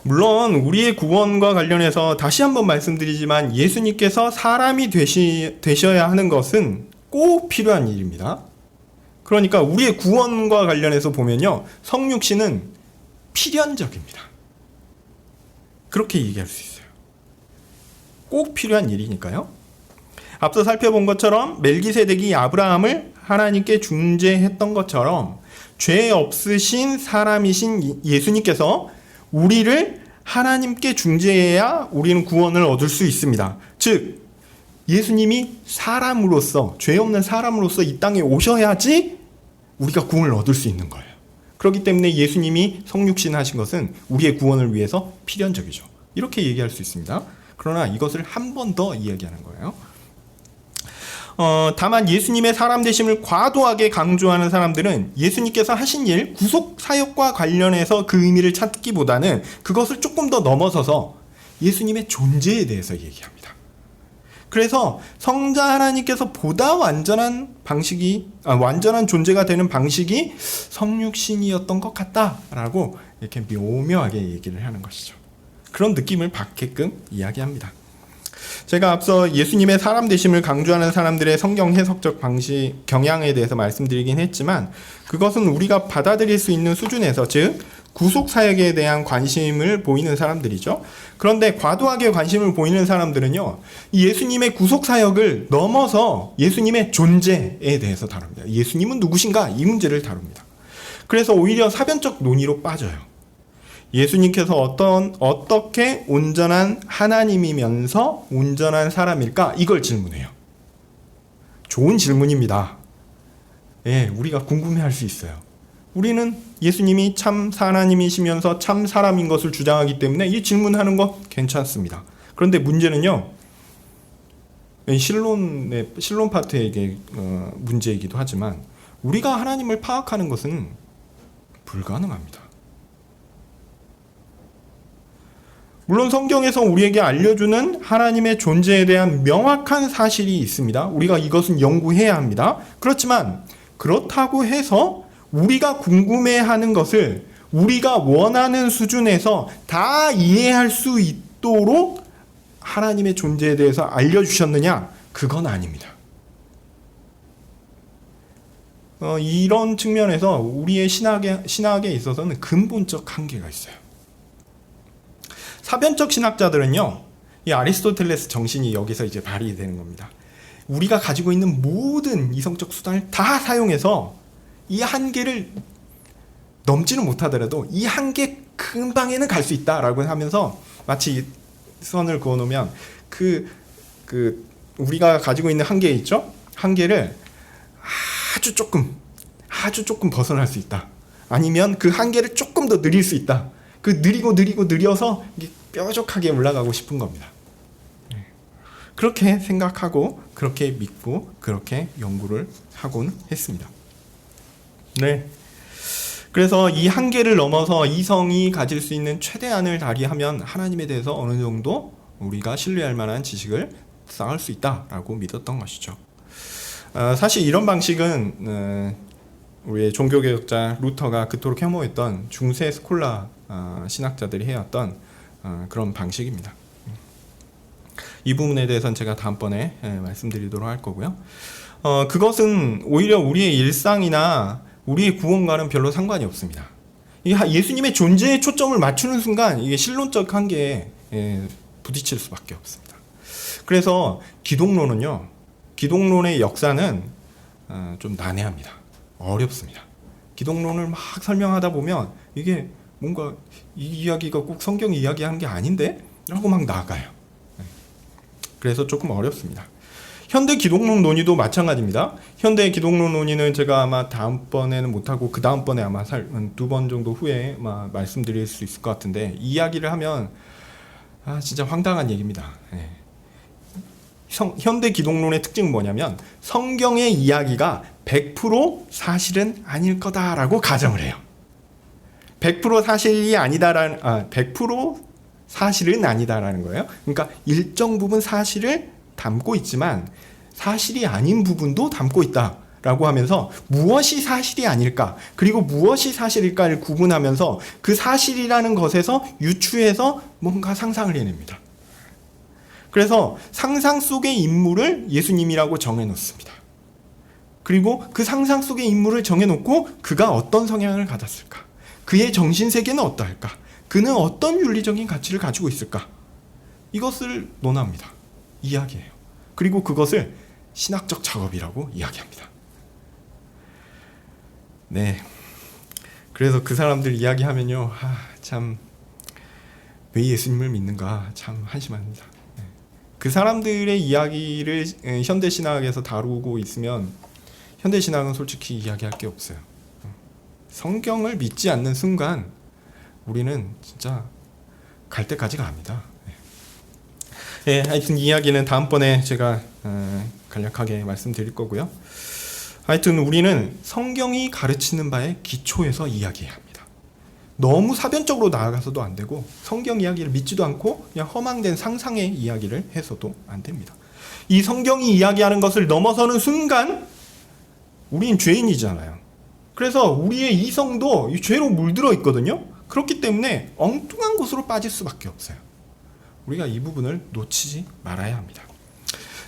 물론 우리의 구원과 관련해서 다시 한번 말씀드리지만 예수님께서 사람이 되셔야 하는 것은 꼭 필요한 일입니다. 그러니까 우리의 구원과 관련해서 보면요, 성육신은 필연적입니다. 그렇게 얘기할 수 있어요. 꼭 필요한 일이니까요. 앞서 살펴본 것처럼 멜기세덱이 아브라함을 하나님께 중재했던 것처럼 죄 없으신 사람이신 예수님께서 우리를 하나님께 중재해야 우리는 구원을 얻을 수 있습니다. 즉 예수님이 사람으로서, 죄 없는 사람으로서 이 땅에 오셔야지 우리가 구원을 얻을 수 있는 거예요. 그렇기 때문에 예수님이 성육신 하신 것은 우리의 구원을 위해서 필연적이죠. 이렇게 얘기할 수 있습니다. 그러나 이것을 한 번 더 이야기하는 거예요. 다만 예수님의 사람 되심을 과도하게 강조하는 사람들은 예수님께서 하신 일, 구속 사역과 관련해서 그 의미를 찾기보다는 그것을 조금 더 넘어서서 예수님의 존재에 대해서 얘기합니다. 그래서 성자 하나님께서 보다 완전한 존재가 되는 방식이 성육신이었던 것 같다라고 이렇게 묘묘하게 얘기를 하는 것이죠. 그런 느낌을 받게끔 이야기합니다. 제가 앞서 예수님의 사람 되심을 강조하는 사람들의 성경 해석적 경향에 대해서 말씀드리긴 했지만 그것은 우리가 받아들일 수 있는 수준에서, 즉 구속 사역에 대한 관심을 보이는 사람들이죠. 그런데 과도하게 관심을 보이는 사람들은요, 예수님의 구속 사역을 넘어서 예수님의 존재에 대해서 다룹니다. 예수님은 누구신가? 이 문제를 다룹니다. 그래서 오히려 사변적 논의로 빠져요. 예수님께서 어떻게 온전한 하나님이면서 온전한 사람일까? 이걸 질문해요. 좋은 질문입니다. 예, 우리가 궁금해할 수 있어요. 우리는 예수님이 참 하나님이시면서 참 사람인 것을 주장하기 때문에 이 질문하는 거 괜찮습니다. 그런데 문제는요, 신론 파트의 문제이기도 하지만 우리가 하나님을 파악하는 것은 불가능합니다. 물론 성경에서 우리에게 알려주는 하나님의 존재에 대한 명확한 사실이 있습니다. 우리가 이것은 연구해야 합니다. 그렇지만 그렇다고 해서 우리가 궁금해하는 것을 우리가 원하는 수준에서 다 이해할 수 있도록 하나님의 존재에 대해서 알려주셨느냐? 그건 아닙니다. 이런 측면에서 우리의 신학에 있어서는 근본적 한계가 있어요. 사변적 신학자들은요, 이 아리스토텔레스 정신이 여기서 이제 발휘되는 겁니다. 우리가 가지고 있는 모든 이성적 수단을 다 사용해서 이 한계를 넘지는 못하더라도 이 한계 근방에는 갈 수 있다라고 하면서 마치 선을 그어놓으면 우리가 가지고 있는 한계 있죠? 한계를 아주 조금 벗어날 수 있다. 아니면 그 한계를 조금 더 늘릴 수 있다. 그 느려서 이게 뾰족하게 올라가고 싶은 겁니다. 그렇게 생각하고 그렇게 믿고 그렇게 연구를 하곤 했습니다. 네. 그래서 이 한계를 넘어서 이성이 가질 수 있는 최대한을 발휘하면 하나님에 대해서 어느 정도 우리가 신뢰할 만한 지식을 쌓을 수 있다라고 믿었던 것이죠. 사실 이런 방식은 우리의 종교개혁자 루터가 그토록 혐오했던 중세 스콜라 신학자들이 해왔던 그런 방식입니다. 이 부분에 대해서는 제가 다음번에 말씀드리도록 할 거고요. 그것은 오히려 우리의 일상이나 우리의 구원과는 별로 상관이 없습니다. 예수님의 존재에 초점을 맞추는 순간 이게 신론적 한계에 부딪힐 수밖에 없습니다. 그래서 기독론의 역사는 좀 난해합니다. 어렵습니다. 기독론을 막 설명하다 보면 이게 뭔가 이 이야기가 꼭 성경 이야기하는 게 아닌데? 라고 막 나가요. 그래서 조금 어렵습니다. 현대 기독론 논의도 마찬가지입니다. 현대 기독론 논의는 제가 아마 다음번에는 못하고 그 다음번에 아마 2번 정도 후에 아마 말씀드릴 수 있을 것 같은데, 이 이야기를 하면 진짜 황당한 얘기입니다. 현대 기독론의 특징은 뭐냐면 성경의 이야기가 100% 사실은 아닐 거다라고 가정을 해요. 100% 사실이 아니다라는 100% 사실은 아니다라는 거예요. 그러니까 일정 부분 사실을 담고 있지만 사실이 아닌 부분도 담고 있다라고 하면서 무엇이 사실이 아닐까, 그리고 무엇이 사실일까를 구분하면서 그 사실이라는 것에서 유추해서 뭔가 상상을 해냅니다. 그래서 상상 속의 인물을 예수님이라고 정해놓습니다. 그리고 그 상상 속의 인물을 정해놓고 그가 어떤 성향을 가졌을까, 그의 정신세계는 어떠할까, 그는 어떤 윤리적인 가치를 가지고 있을까, 이것을 논합니다. 이야기해요. 그리고 그것을 신학적 작업이라고 이야기합니다. 네. 그래서 그 사람들 이야기하면요, 참 왜 예수님을 믿는가 참 한심합니다. 그 사람들의 이야기를 현대신학에서 다루고 있으면 현대신학은 솔직히 이야기할 게 없어요. 성경을 믿지 않는 순간 우리는 진짜 갈 때까지 갑니다. 하여튼 이 이야기는 다음번에 제가 간략하게 말씀드릴 거고요. 하여튼 우리는 성경이 가르치는 바의 기초에서 이야기해야 합니다. 너무 사변적으로 나아가서도 안 되고 성경 이야기를 믿지도 않고 그냥 허망된 상상의 이야기를 해서도 안 됩니다. 이 성경이 이야기하는 것을 넘어서는 순간 우린 죄인이잖아요. 그래서 우리의 이성도 죄로 물들어 있거든요. 그렇기 때문에 엉뚱한 곳으로 빠질 수밖에 없어요. 우리가 이 부분을 놓치지 말아야 합니다.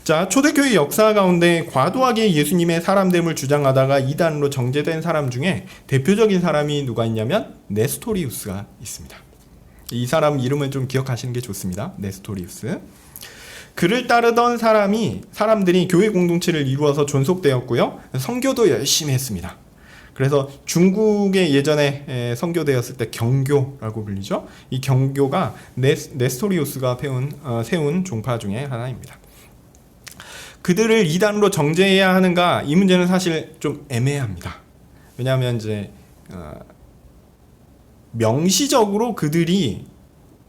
자, 초대교회 역사 가운데 과도하게 예수님의 사람됨을 주장하다가 이단으로 정죄된 사람 중에 대표적인 사람이 누가 있냐면 네스토리우스가 있습니다. 이 사람 이름을 좀 기억하시는 게 좋습니다. 네스토리우스. 그를 따르던 사람들이 교회 공동체를 이루어서 존속되었고요. 선교도 열심히 했습니다. 그래서 중국에 예전에 선교되었을 때 경교라고 불리죠. 이 경교가 네스토리우스가 세운 종파 중에 하나입니다. 그들을 이단으로 정죄해야 하는가, 이 문제는 사실 좀 애매합니다. 왜냐하면 이제 명시적으로 그들이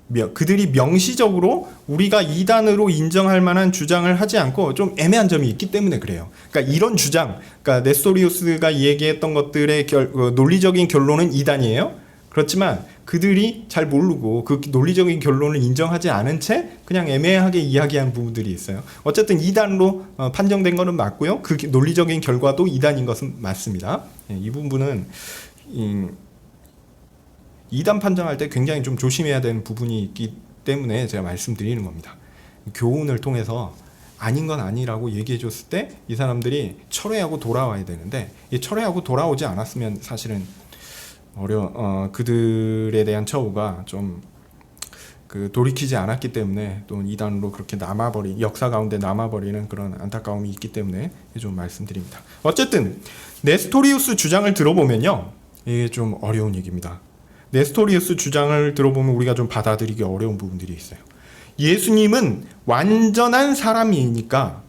명시적으로 우리가 이단으로 인정할 만한 주장을 하지 않고 좀 애매한 점이 있기 때문에 그래요. 그러니까 이런 주장, 그러니까 네스토리우스가 얘기했던 것들의 논리적인 결론은 이단이에요. 그렇지만 그들이 잘 모르고 그 논리적인 결론을 인정하지 않은 채 그냥 애매하게 이야기한 부분들이 있어요. 어쨌든 이단으로 판정된 것은 맞고요. 그 논리적인 결과도 이단인 것은 맞습니다. 이 부분은 이단 판정할 때 굉장히 좀 조심해야 되는 부분이 있기 때문에 제가 말씀드리는 겁니다. 교훈을 통해서 아닌 건 아니라고 얘기해 줬을 때 이 사람들이 철회하고 돌아와야 되는데, 이 철회하고 돌아오지 않았으면 사실은 그들에 대한 처우가 좀 돌이키지 않았기 때문에 또 이단으로 그렇게 역사 가운데 남아버리는 그런 안타까움이 있기 때문에 좀 말씀드립니다. 어쨌든 네스토리우스 주장을 들어보면요, 이게 좀 어려운 얘기입니다. 네스토리우스 주장을 들어보면 우리가 좀 받아들이기 어려운 부분들이 있어요. 예수님은 완전한 사람이니까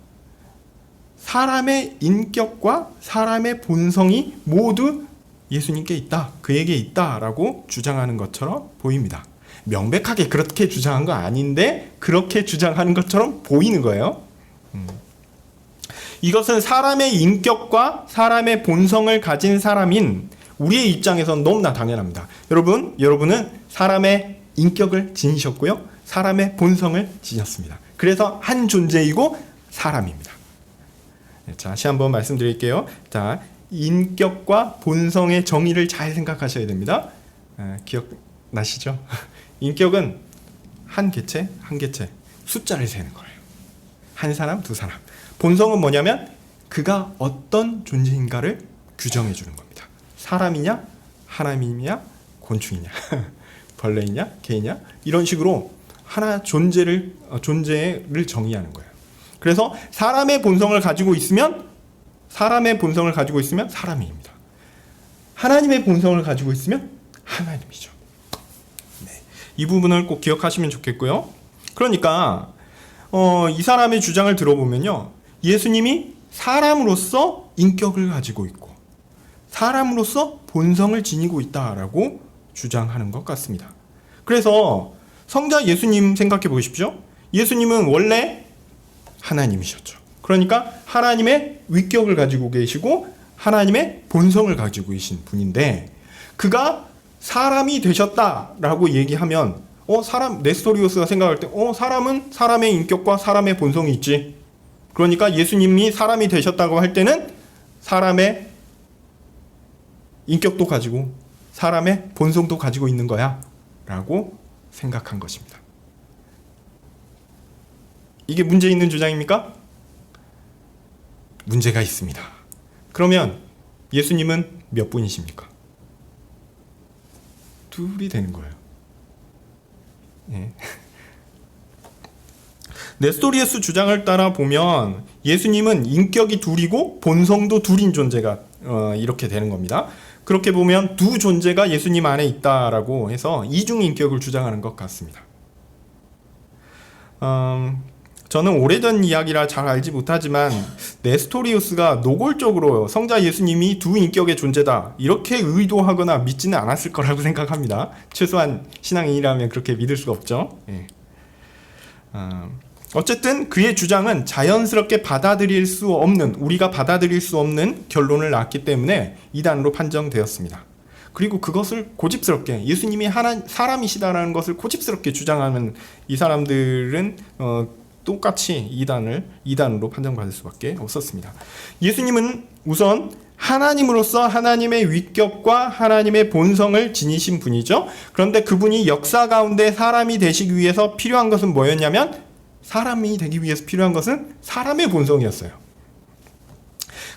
사람의 인격과 사람의 본성이 모두 예수님께 있다, 그에게 있다라고 주장하는 것처럼 보입니다. 명백하게 그렇게 주장한 거 아닌데 그렇게 주장하는 것처럼 보이는 거예요. 이것은 사람의 인격과 사람의 본성을 가진 사람인 우리의 입장에서는 너무나 당연합니다. 여러분은 사람의 인격을 지니셨고요, 사람의 본성을 지녔습니다. 그래서 한 존재이고 사람입니다. 자, 다시 한번 말씀드릴게요. 자, 인격과 본성의 정의를 잘 생각하셔야 됩니다. 기억나시죠? 인격은 한 개체, 숫자를 세는 거예요. 한 사람, 두 사람. 본성은 뭐냐면 그가 어떤 존재인가를 규정해 주는 겁니다. 사람이냐, 하나님이냐, 곤충이냐, 벌레이냐, 개이냐, 이런 식으로 하나 존재를 정의하는 거예요. 그래서 사람의 본성을 가지고 있으면 사람입니다. 하나님의 본성을 가지고 있으면 하나님이죠. 이 부분을 꼭 기억하시면 좋겠고요. 그러니까 이 사람의 주장을 들어보면요, 예수님이 사람으로서 인격을 가지고 있고 사람으로서 본성을 지니고 있다라고 주장하는 것 같습니다. 그래서 성자 예수님 생각해 보십시오. 예수님은 원래 하나님이셨죠. 그러니까 하나님의 위격을 가지고 계시고 하나님의 본성을 가지고 계신 분인데, 그가 사람이 되셨다라고 얘기하면 네스토리우스가 생각할 때 사람은 사람의 인격과 사람의 본성이 있지. 그러니까 예수님이 사람이 되셨다고 할 때는 사람의 인격도 가지고 사람의 본성도 가지고 있는 거야 라고 생각한 것입니다. 이게 문제 있는 주장입니까? 문제가 있습니다. 그러면 예수님은 몇 분이십니까? 둘이 되는 거예요. 네. 네스토리우스 주장을 따라 보면 예수님은 인격이 둘이고 본성도 둘인 존재가 이렇게 되는 겁니다. 그렇게 보면 두 존재가 예수님 안에 있다라고 해서 이중인격을 주장하는 것 같습니다. 저는 오래전 이야기라 잘 알지 못하지만 네스토리우스가 노골적으로 성자 예수님이 두 인격의 존재다 이렇게 의도하거나 믿지는 않았을 거라고 생각합니다. 최소한 신앙인이라면 그렇게 믿을 수가 없죠. 예. 어쨌든 그의 주장은 자연스럽게 우리가 받아들일 수 없는 결론을 낳았기 때문에 이단으로 판정되었습니다. 그리고 그것을 고집스럽게 예수님이 사람이시다라는 것을 고집스럽게 주장하는 이 사람들은 똑같이 이단으로 판정받을 수밖에 없었습니다. 예수님은 우선 하나님으로서 하나님의 위격과 하나님의 본성을 지니신 분이죠. 그런데 그분이 역사 가운데 사람이 되시기 위해서 필요한 것은 뭐였냐면, 사람이 되기 위해서 필요한 것은 사람의 본성이었어요.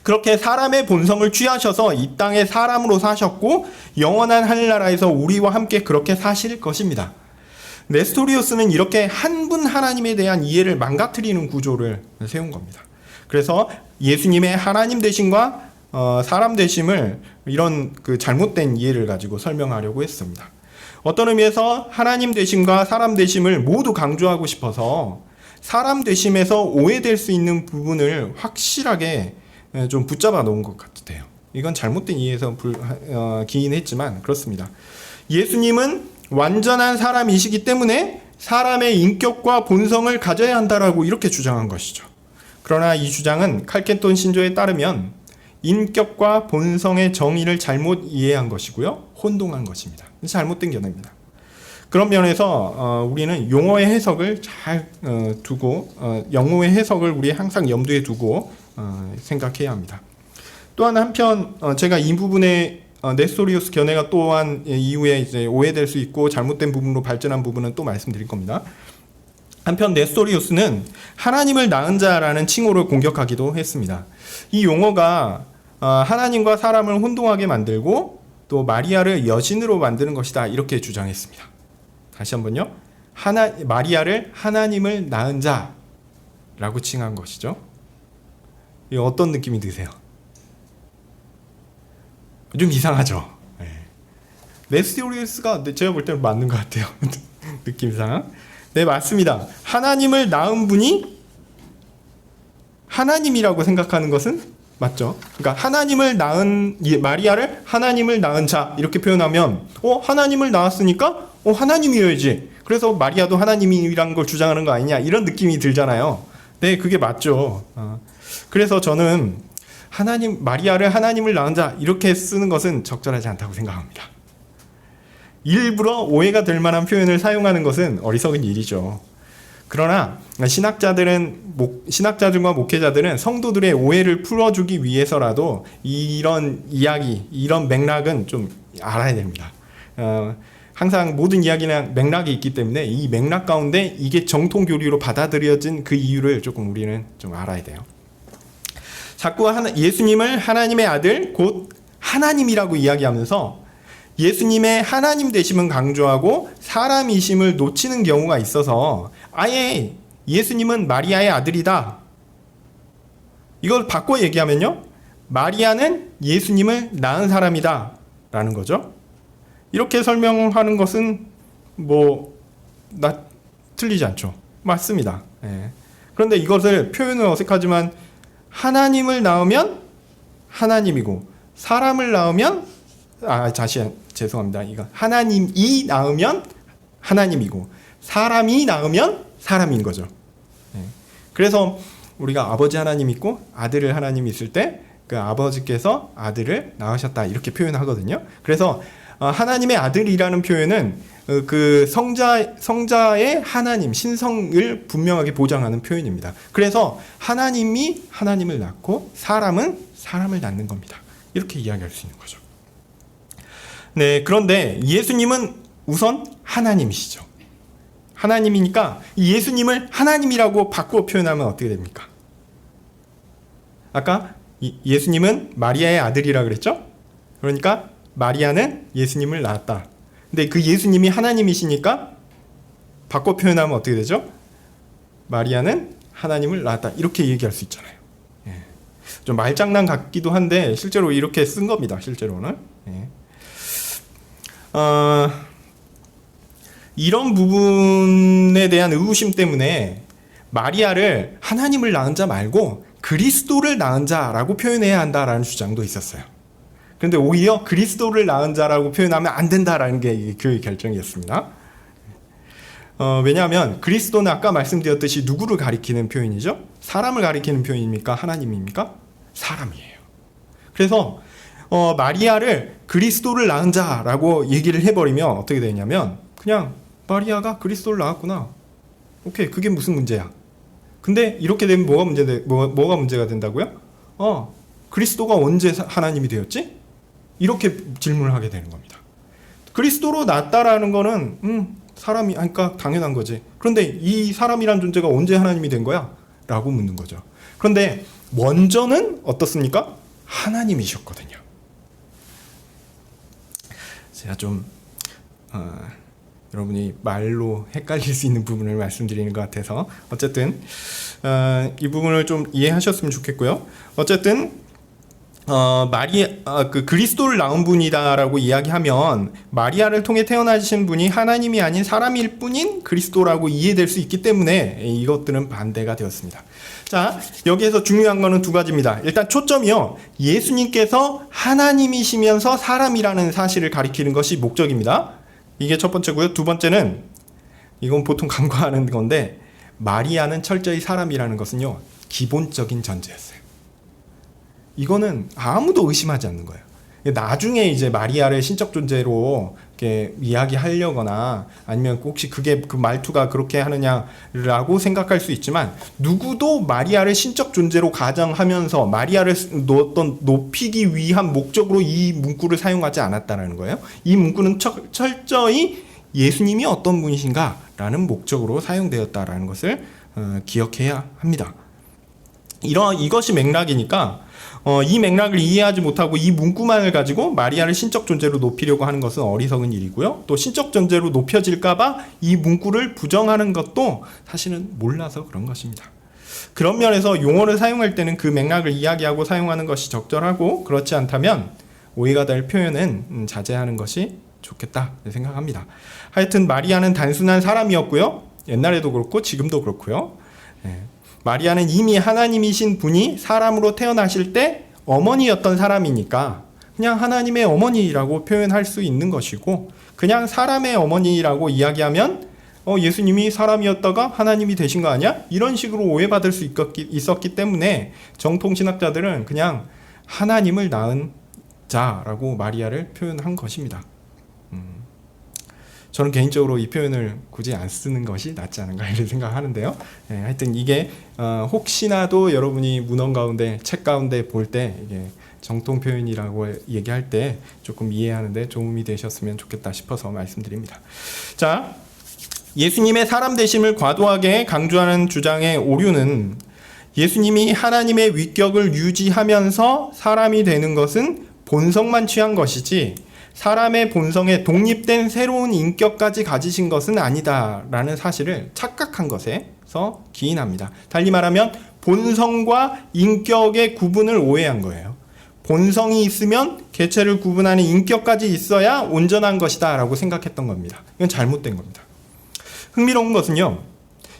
그렇게 사람의 본성을 취하셔서 이 땅에 사람으로 사셨고 영원한 하늘나라에서 우리와 함께 그렇게 사실 것입니다. 네스토리우스는 이렇게 한 분 하나님에 대한 이해를 망가뜨리는 구조를 세운 겁니다. 그래서 예수님의 하나님 되심과 사람 되심을 이런 잘못된 이해를 가지고 설명하려고 했습니다. 어떤 의미에서 하나님 되심과 사람 되심을 모두 강조하고 싶어서 사람 되심에서 오해될 수 있는 부분을 확실하게 좀 붙잡아 놓은 것 같아요. 이건 잘못된 이해에서 기인했지만 그렇습니다. 예수님은 완전한 사람이시기 때문에 사람의 인격과 본성을 가져야 한다라고 이렇게 주장한 것이죠. 그러나 이 주장은 칼케톤 신조에 따르면 인격과 본성의 정의를 잘못 이해한 것이고요, 혼동한 것입니다. 잘못된 견해입니다. 그런 면에서 우리는 용어의 해석을 잘 두고 영어의 해석을 우리 항상 염두에 두고 생각해야 합니다. 또한 한편 제가 이 부분에 네스토리우스 견해가 또한 이후에 이제 오해될 수 있고 잘못된 부분으로 발전한 부분은 또 말씀드릴 겁니다. 한편 네스토리우스는 하나님을 낳은 자라는 칭호를 공격하기도 했습니다. 이 용어가 하나님과 사람을 혼동하게 만들고 또 마리아를 여신으로 만드는 것이다 이렇게 주장했습니다. 다시 한번요. 마리아를 하나님을 낳은 자라고 칭한 것이죠. 이 어떤 느낌이 드세요? 좀 이상하죠. 네. 네스토리우스가 제가 볼 때는 맞는 것 같아요. 느낌상. 네, 맞습니다. 하나님을 낳은 분이 하나님이라고 생각하는 것은 맞죠. 그러니까 하나님을 낳은 마리아를 하나님을 낳은 자 이렇게 표현하면 하나님을 낳았으니까 하나님이어야지. 그래서 마리아도 하나님이라는 걸 주장하는 거 아니냐 이런 느낌이 들잖아요. 네, 그게 맞죠. 그래서 저는 마리아를 하나님을 낳은 자 이렇게 쓰는 것은 적절하지 않다고 생각합니다. 일부러 오해가 될 만한 표현을 사용하는 것은 어리석은 일이죠. 그러나 신학자들과 목회자들은 성도들의 오해를 풀어주기 위해서라도 이런 이야기, 이런 맥락은 좀 알아야 됩니다. 항상 모든 이야기는 맥락이 있기 때문에 이 맥락 가운데 이게 정통 교리로 받아들여진 그 이유를 조금 우리는 좀 알아야 돼요. 자꾸 예수님을 하나님의 아들 곧 하나님이라고 이야기하면서 예수님의 하나님 되심은 강조하고 사람이심을 놓치는 경우가 있어서 아예 예수님은 마리아의 아들이다. 이걸 바꿔 얘기하면요. 마리아는 예수님을 낳은 사람이다 라는 거죠. 이렇게 설명하는 것은 틀리지 않죠. 맞습니다. 예. 그런데 이것을 표현은 어색하지만 하나님을 낳으면 하나님이고 사람을 낳으면 죄송합니다. 이거 하나님이 낳으면 하나님이고 사람이 낳으면 사람인 거죠. 그래서 우리가 아버지 하나님 있고 아들을 하나님 있을 때 그 아버지께서 아들을 낳으셨다 이렇게 표현하거든요. 그래서 하나님의 아들이라는 표현은 그 성자의 하나님 신성을 분명하게 보장하는 표현입니다. 그래서 하나님이 하나님을 낳고 사람은 사람을 낳는 겁니다. 이렇게 이야기할 수 있는 거죠. 네, 그런데 예수님은 우선 하나님이시죠. 하나님이니까 예수님을 하나님이라고 바꾸어 표현하면 어떻게 됩니까? 아까 예수님은 마리아의 아들이라 그랬죠? 그러니까 마리아는 예수님을 낳았다. 근데 그 예수님이 하나님이시니까 바꿔 표현하면 어떻게 되죠? 마리아는 하나님을 낳았다. 이렇게 얘기할 수 있잖아요. 좀 말장난 같기도 한데 실제로 이렇게 쓴 겁니다. 실제로는. 이런 부분에 대한 의구심 때문에 마리아를 하나님을 낳은 자 말고 그리스도를 낳은 자라고 표현해야 한다라는 주장도 있었어요. 그런데 오히려 그리스도를 낳은 자라고 표현하면 안 된다라는 게 교회 결정이었습니다. 왜냐하면 그리스도는 아까 말씀드렸듯이 누구를 가리키는 표현이죠? 사람을 가리키는 표현입니까? 하나님입니까? 사람이에요. 그래서 마리아를 그리스도를 낳은 자라고 얘기를 해버리면 어떻게 되냐면 그냥 마리아가 그리스도를 낳았구나. 오케이, 그게 무슨 문제야? 근데 이렇게 되면 뭐가 문제가 된다고요? 그리스도가 언제 하나님이 되었지? 이렇게 질문을 하게 되는 겁니다. 그리스도로 낳았다라는 거는 사람이 그러니까 당연한 거지. 그런데 이 사람이란 존재가 언제 하나님이 된 거야? 라고 묻는 거죠. 그런데 먼저는 어떻습니까? 하나님이셨거든요. 제가 좀 여러분이 말로 헷갈릴 수 있는 부분을 말씀드리는 것 같아서 어쨌든 이 부분을 좀 이해하셨으면 좋겠고요. 어쨌든 그리스도를 낳은 분이다라고 이야기하면 마리아를 통해 태어나신 분이 하나님이 아닌 사람일 뿐인 그리스도라고 이해될 수 있기 때문에 이것들은 반대가 되었습니다. 자, 여기에서 중요한 거는 두 가지입니다. 일단 초점이요. 예수님께서 하나님이시면서 사람이라는 사실을 가리키는 것이 목적입니다. 이게 첫 번째고요. 두 번째는 이건 보통 간과하는 건데 마리아는 철저히 사람이라는 것은요. 기본적인 전제였어요. 이거는 아무도 의심하지 않는 거예요. 나중에 이제 마리아를 신적 존재로 이렇게 이야기하려거나 아니면 혹시 그게 그 말투가 그렇게 하느냐라고 생각할 수 있지만 누구도 마리아를 신적 존재로 가정하면서 마리아를 어떤 높이기 위한 목적으로 이 문구를 사용하지 않았다는 거예요. 이 문구는 철저히 예수님이 어떤 분이신가라는 목적으로 사용되었다라는 것을 기억해야 합니다. 이것이 맥락이니까 이 맥락을 이해하지 못하고 이 문구만을 가지고 마리아를 신적 존재로 높이려고 하는 것은 어리석은 일이고요. 또 신적 존재로 높여질까봐 이 문구를 부정하는 것도 사실은 몰라서 그런 것입니다. 그런 면에서 용어를 사용할 때는 그 맥락을 이야기하고 사용하는 것이 적절하고, 그렇지 않다면 오해가 될 표현은 자제하는 것이 좋겠다 생각합니다. 하여튼 마리아는 단순한 사람이었고요. 옛날에도 그렇고 지금도 그렇고요. 마리아는 이미 하나님이신 분이 사람으로 태어나실 때 어머니였던 사람이니까 그냥 하나님의 어머니라고 표현할 수 있는 것이고, 그냥 사람의 어머니라고 이야기하면 예수님이 사람이었다가 하나님이 되신 거 아니야? 이런 식으로 오해받을 수 있었기 때문에 정통신학자들은 그냥 하나님을 낳은 자라고 마리아를 표현한 것입니다. 저는 개인적으로 이 표현을 굳이 안 쓰는 것이 낫지 않은가 이런 생각하는데요. 하여튼 이게 혹시나도 여러분이 문헌 가운데, 책 가운데 볼 때 이게 정통 표현이라고 얘기할 때 조금 이해하는데 도움이 되셨으면 좋겠다 싶어서 말씀드립니다. 자, 예수님의 사람 되심을 과도하게 강조하는 주장의 오류는 예수님이 하나님의 위격을 유지하면서 사람이 되는 것은 본성만 취한 것이지 사람의 본성에 독립된 새로운 인격까지 가지신 것은 아니다라는 사실을 착각한 것에서 기인합니다. 달리 말하면 본성과 인격의 구분을 오해한 거예요. 본성이 있으면 개체를 구분하는 인격까지 있어야 온전한 것이다 라고 생각했던 겁니다. 이건 잘못된 겁니다. 흥미로운 것은요,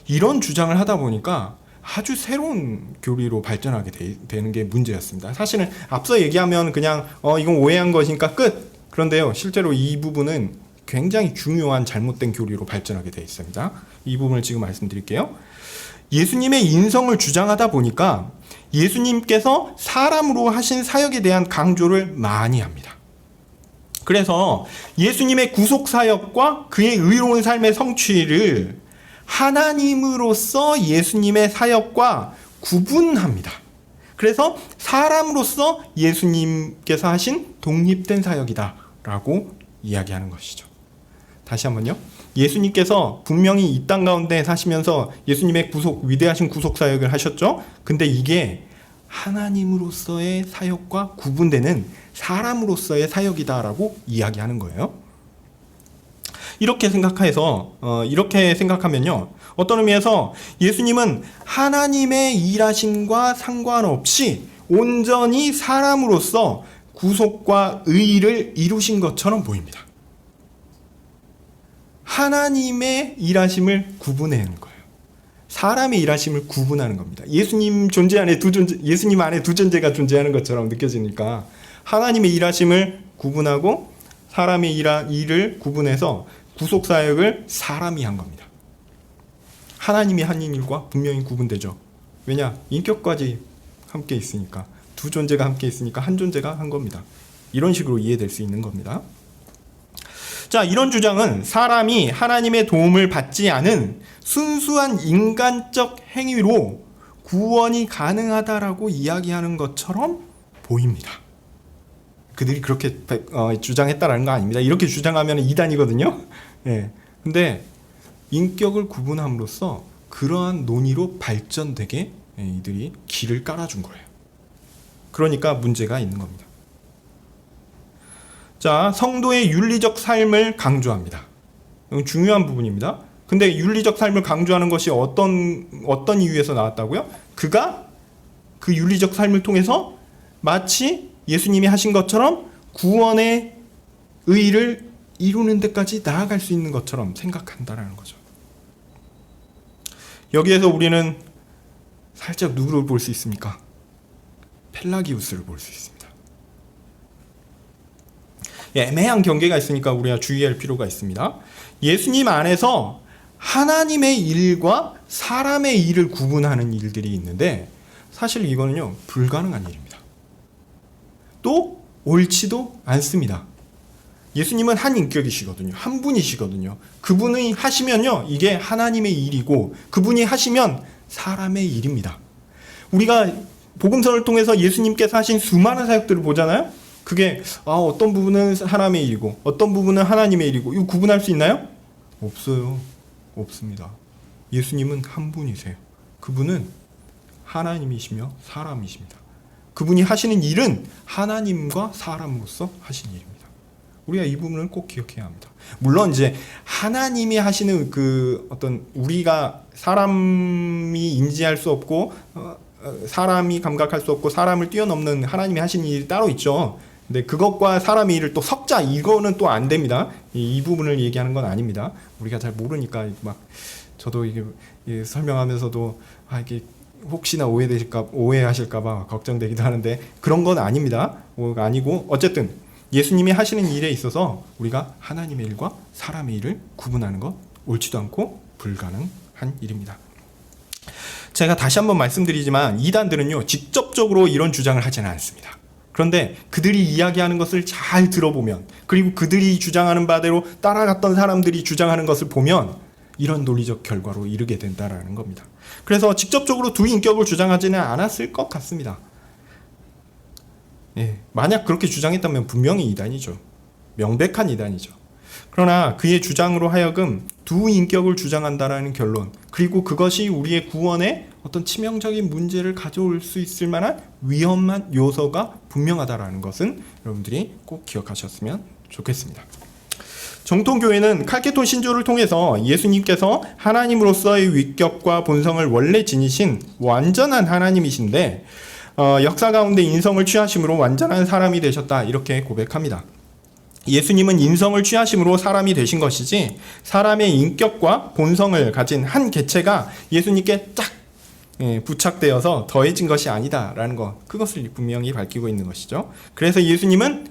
이런 주장을 하다 보니까 아주 새로운 교리로 발전하게 되는 게 문제였습니다. 사실은 앞서 얘기하면 그냥 이건 오해한 것이니까 끝! 그런데요, 실제로 이 부분은 굉장히 중요한 잘못된 교리로 발전하게 되어 있습니다. 이 부분을 지금 말씀드릴게요. 예수님의 인성을 주장하다 보니까 예수님께서 사람으로 하신 사역에 대한 강조를 많이 합니다. 그래서 예수님의 구속 사역과 그의 의로운 삶의 성취를 하나님으로서 예수님의 사역과 구분합니다. 그래서 사람으로서 예수님께서 하신 독립된 사역이다 라고 이야기하는 것이죠. 다시 한번요. 예수님께서 분명히 이 땅 가운데 사시면서 예수님의 위대하신 구속 사역을 하셨죠. 근데 이게 하나님으로서의 사역과 구분되는 사람으로서의 사역이다라고 이야기하는 거예요. 이렇게 생각하면요, 어떤 의미에서 예수님은 하나님의 일하심과 상관없이 온전히 사람으로서 구속과 의를 이루신 것처럼 보입니다. 하나님의 일하심을 구분하는 거예요. 사람의 일하심을 구분하는 겁니다. 예수님 안에 두 존재가 존재하는 것처럼 느껴지니까 하나님의 일하심을 구분하고 사람의 일을 구분해서 구속 사역을 사람이 한 겁니다. 하나님이 한 일과 분명히 구분되죠. 왜냐? 인격까지 함께 있으니까, 두 존재가 함께 있으니까 한 존재가 한 겁니다. 이런 식으로 이해될 수 있는 겁니다. 자, 이런 주장은 사람이 하나님의 도움을 받지 않은 순수한 인간적 행위로 구원이 가능하다라고 이야기하는 것처럼 보입니다. 그들이 그렇게 주장했다라는 거 아닙니다. 이렇게 주장하면 이단이거든요. 예. 근데 인격을 구분함으로써 그러한 논의로 발전되게 이들이 길을 깔아준 거예요. 그러니까 문제가 있는 겁니다. 자, 성도의 윤리적 삶을 강조합니다. 이건 중요한 부분입니다. 근데 윤리적 삶을 강조하는 것이 어떤 이유에서 나왔다고요? 그가 그 윤리적 삶을 통해서 마치 예수님이 하신 것처럼 구원의 의의를 이루는 데까지 나아갈 수 있는 것처럼 생각한다는 거죠. 여기에서 우리는 살짝 누구를 볼 수 있습니까? 펠라기우스를 볼 수 있습니다. 애매한 경계가 있으니까 우리가 주의할 필요가 있습니다. 예수님 안에서 하나님의 일과 사람의 일을 구분하는 일들이 있는데 사실 이거는요, 불가능한 일입니다. 또 옳지도 않습니다. 예수님은 한 인격이시거든요. 한 분이시거든요. 그분이 하시면요, 이게 하나님의 일이고 그분이 하시면 사람의 일입니다. 우리가 복음서를 통해서 예수님께서 하신 수많은 사역들을 보잖아요. 그게 어떤 부분은 사람의 일이고 어떤 부분은 하나님의 일이고 이거 구분할 수 있나요? 없어요. 없습니다. 예수님은 한 분이세요. 그분은 하나님이시며 사람이십니다. 그분이 하시는 일은 하나님과 사람으로서 하신 일입니다. 우리가 이 부분을 꼭 기억해야 합니다. 물론 이제 하나님이 하시는 그 어떤 우리가 사람이 인지할 수 없고 사람이 감각할 수 없고 사람을 뛰어넘는 하나님이 하시는 일이 따로 있죠. 근데 그것과 사람의 일을 또 섞자, 이거는 또 안 됩니다. 이 부분을 얘기하는 건 아닙니다. 우리가 잘 모르니까 막 저도 이게 설명하면서도 이게 혹시나 오해하실까봐 걱정되기도 하는데 그런 건 아닙니다. 아니고 어쨌든 예수님이 하시는 일에 있어서 우리가 하나님의 일과 사람의 일을 구분하는 것 옳지도 않고 불가능한 일입니다. 제가 다시 한번 말씀드리지만 이단들은요 직접적으로 이런 주장을 하지는 않습니다. 그런데 그들이 이야기하는 것을 잘 들어보면, 그리고 그들이 주장하는 바대로 따라갔던 사람들이 주장하는 것을 보면 이런 논리적 결과로 이르게 된다라는 겁니다. 그래서 직접적으로 두 인격을 주장하지는 않았을 것 같습니다. 만약 그렇게 주장했다면 분명히 이단이죠. 명백한 이단이죠. 그러나 그의 주장으로 하여금 두 인격을 주장한다라는 결론, 그리고 그것이 우리의 구원에 어떤 치명적인 문제를 가져올 수 있을 만한 위험한 요소가 분명하다라는 것은 여러분들이 꼭 기억하셨으면 좋겠습니다. 정통교회는 칼케톤 신조를 통해서 예수님께서 하나님으로서의 위격과 본성을 원래 지니신 완전한 하나님이신데 역사 가운데 인성을 취하심으로 완전한 사람이 되셨다, 이렇게 고백합니다. 예수님은 인성을 취하심으로 사람이 되신 것이지 사람의 인격과 본성을 가진 한 개체가 예수님께 쫙 부착되어서 더해진 것이 아니다라는 것, 그것을 분명히 밝히고 있는 것이죠. 그래서 예수님은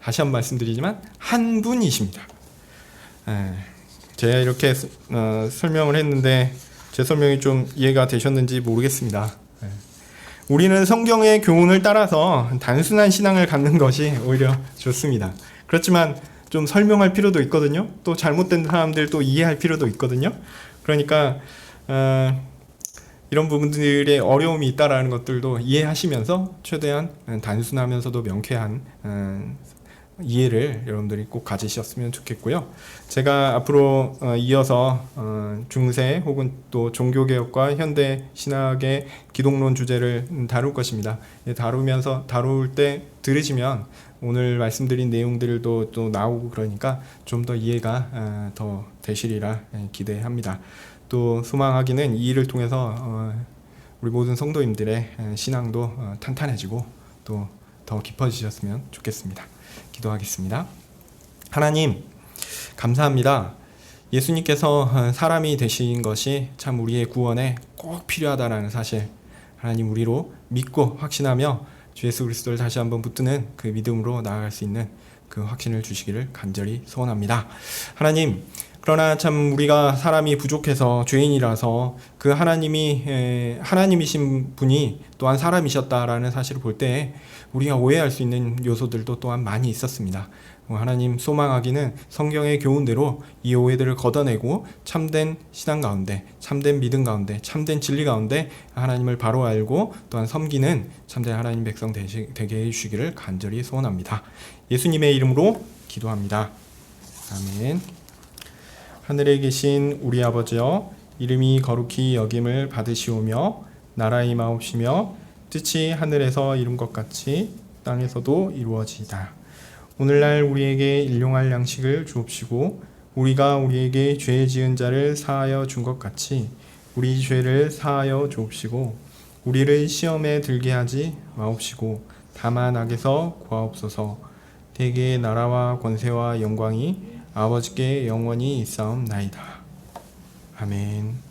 다시 한번 말씀드리지만 한 분이십니다. 제가 이렇게 설명을 했는데 제 설명이 좀 이해가 되셨는지 모르겠습니다. 우리는 성경의 교훈을 따라서 단순한 신앙을 갖는 것이 오히려 좋습니다. 그렇지만 좀 설명할 필요도 있거든요. 또 잘못된 사람들 또 이해할 필요도 있거든요. 그러니까 이런 부분들의 어려움이 있다라는 것들도 이해하시면서 최대한 단순하면서도 명쾌한 이해를 여러분들이 꼭 가지셨으면 좋겠고요. 제가 앞으로 이어서 중세 혹은 또 종교개혁과 현대 신학의 기독론 주제를 다룰 것입니다. 다룰 때 들으시면 오늘 말씀드린 내용들도 또 나오고 그러니까 좀 더 이해가 더 되시리라 기대합니다. 또 소망하기는 이 일을 통해서 우리 모든 성도님들의 신앙도 탄탄해지고 또 더 깊어지셨으면 좋겠습니다. 기도하겠습니다. 하나님, 감사합니다. 예수님께서 사람이 되신 것이 참 우리의 구원에 꼭 필요하다는 사실, 하나님 우리로 믿고 확신하며 주 예수 그리스도를 다시 한번 붙드는 그 믿음으로 나아갈 수 있는 그 확신을 주시기를 간절히 소원합니다. 하나님, 그러나 참 우리가 사람이 부족해서 죄인이라서 그 하나님이신 분이 또한 사람이셨다라는 사실을 볼 때 우리가 오해할 수 있는 요소들도 또한 많이 있었습니다. 하나님, 소망하기는 성경의 교훈대로 이 오해들을 걷어내고 참된 신앙 가운데, 참된 믿음 가운데, 참된 진리 가운데 하나님을 바로 알고 또한 섬기는 참된 하나님 백성 되게 해주시기를 간절히 소원합니다. 예수님의 이름으로 기도합니다. 아멘. 하늘에 계신 우리 아버지여, 이름이 거룩히 여김을 받으시오며 나라의 마옵시며 뜻이 하늘에서 이룬 것 같이 땅에서도 이루어지이다. 오늘날 우리에게 일용할 양식을 주옵시고 우리가 우리에게 죄 지은 자를 사하여 준 것 같이 우리 죄를 사하여 주옵시고 우리를 시험에 들게 하지 마옵시고 다만 악에서 구하옵소서. 대개의 나라와 권세와 영광이 아버지께 영원히 있사옵나이다. 아멘.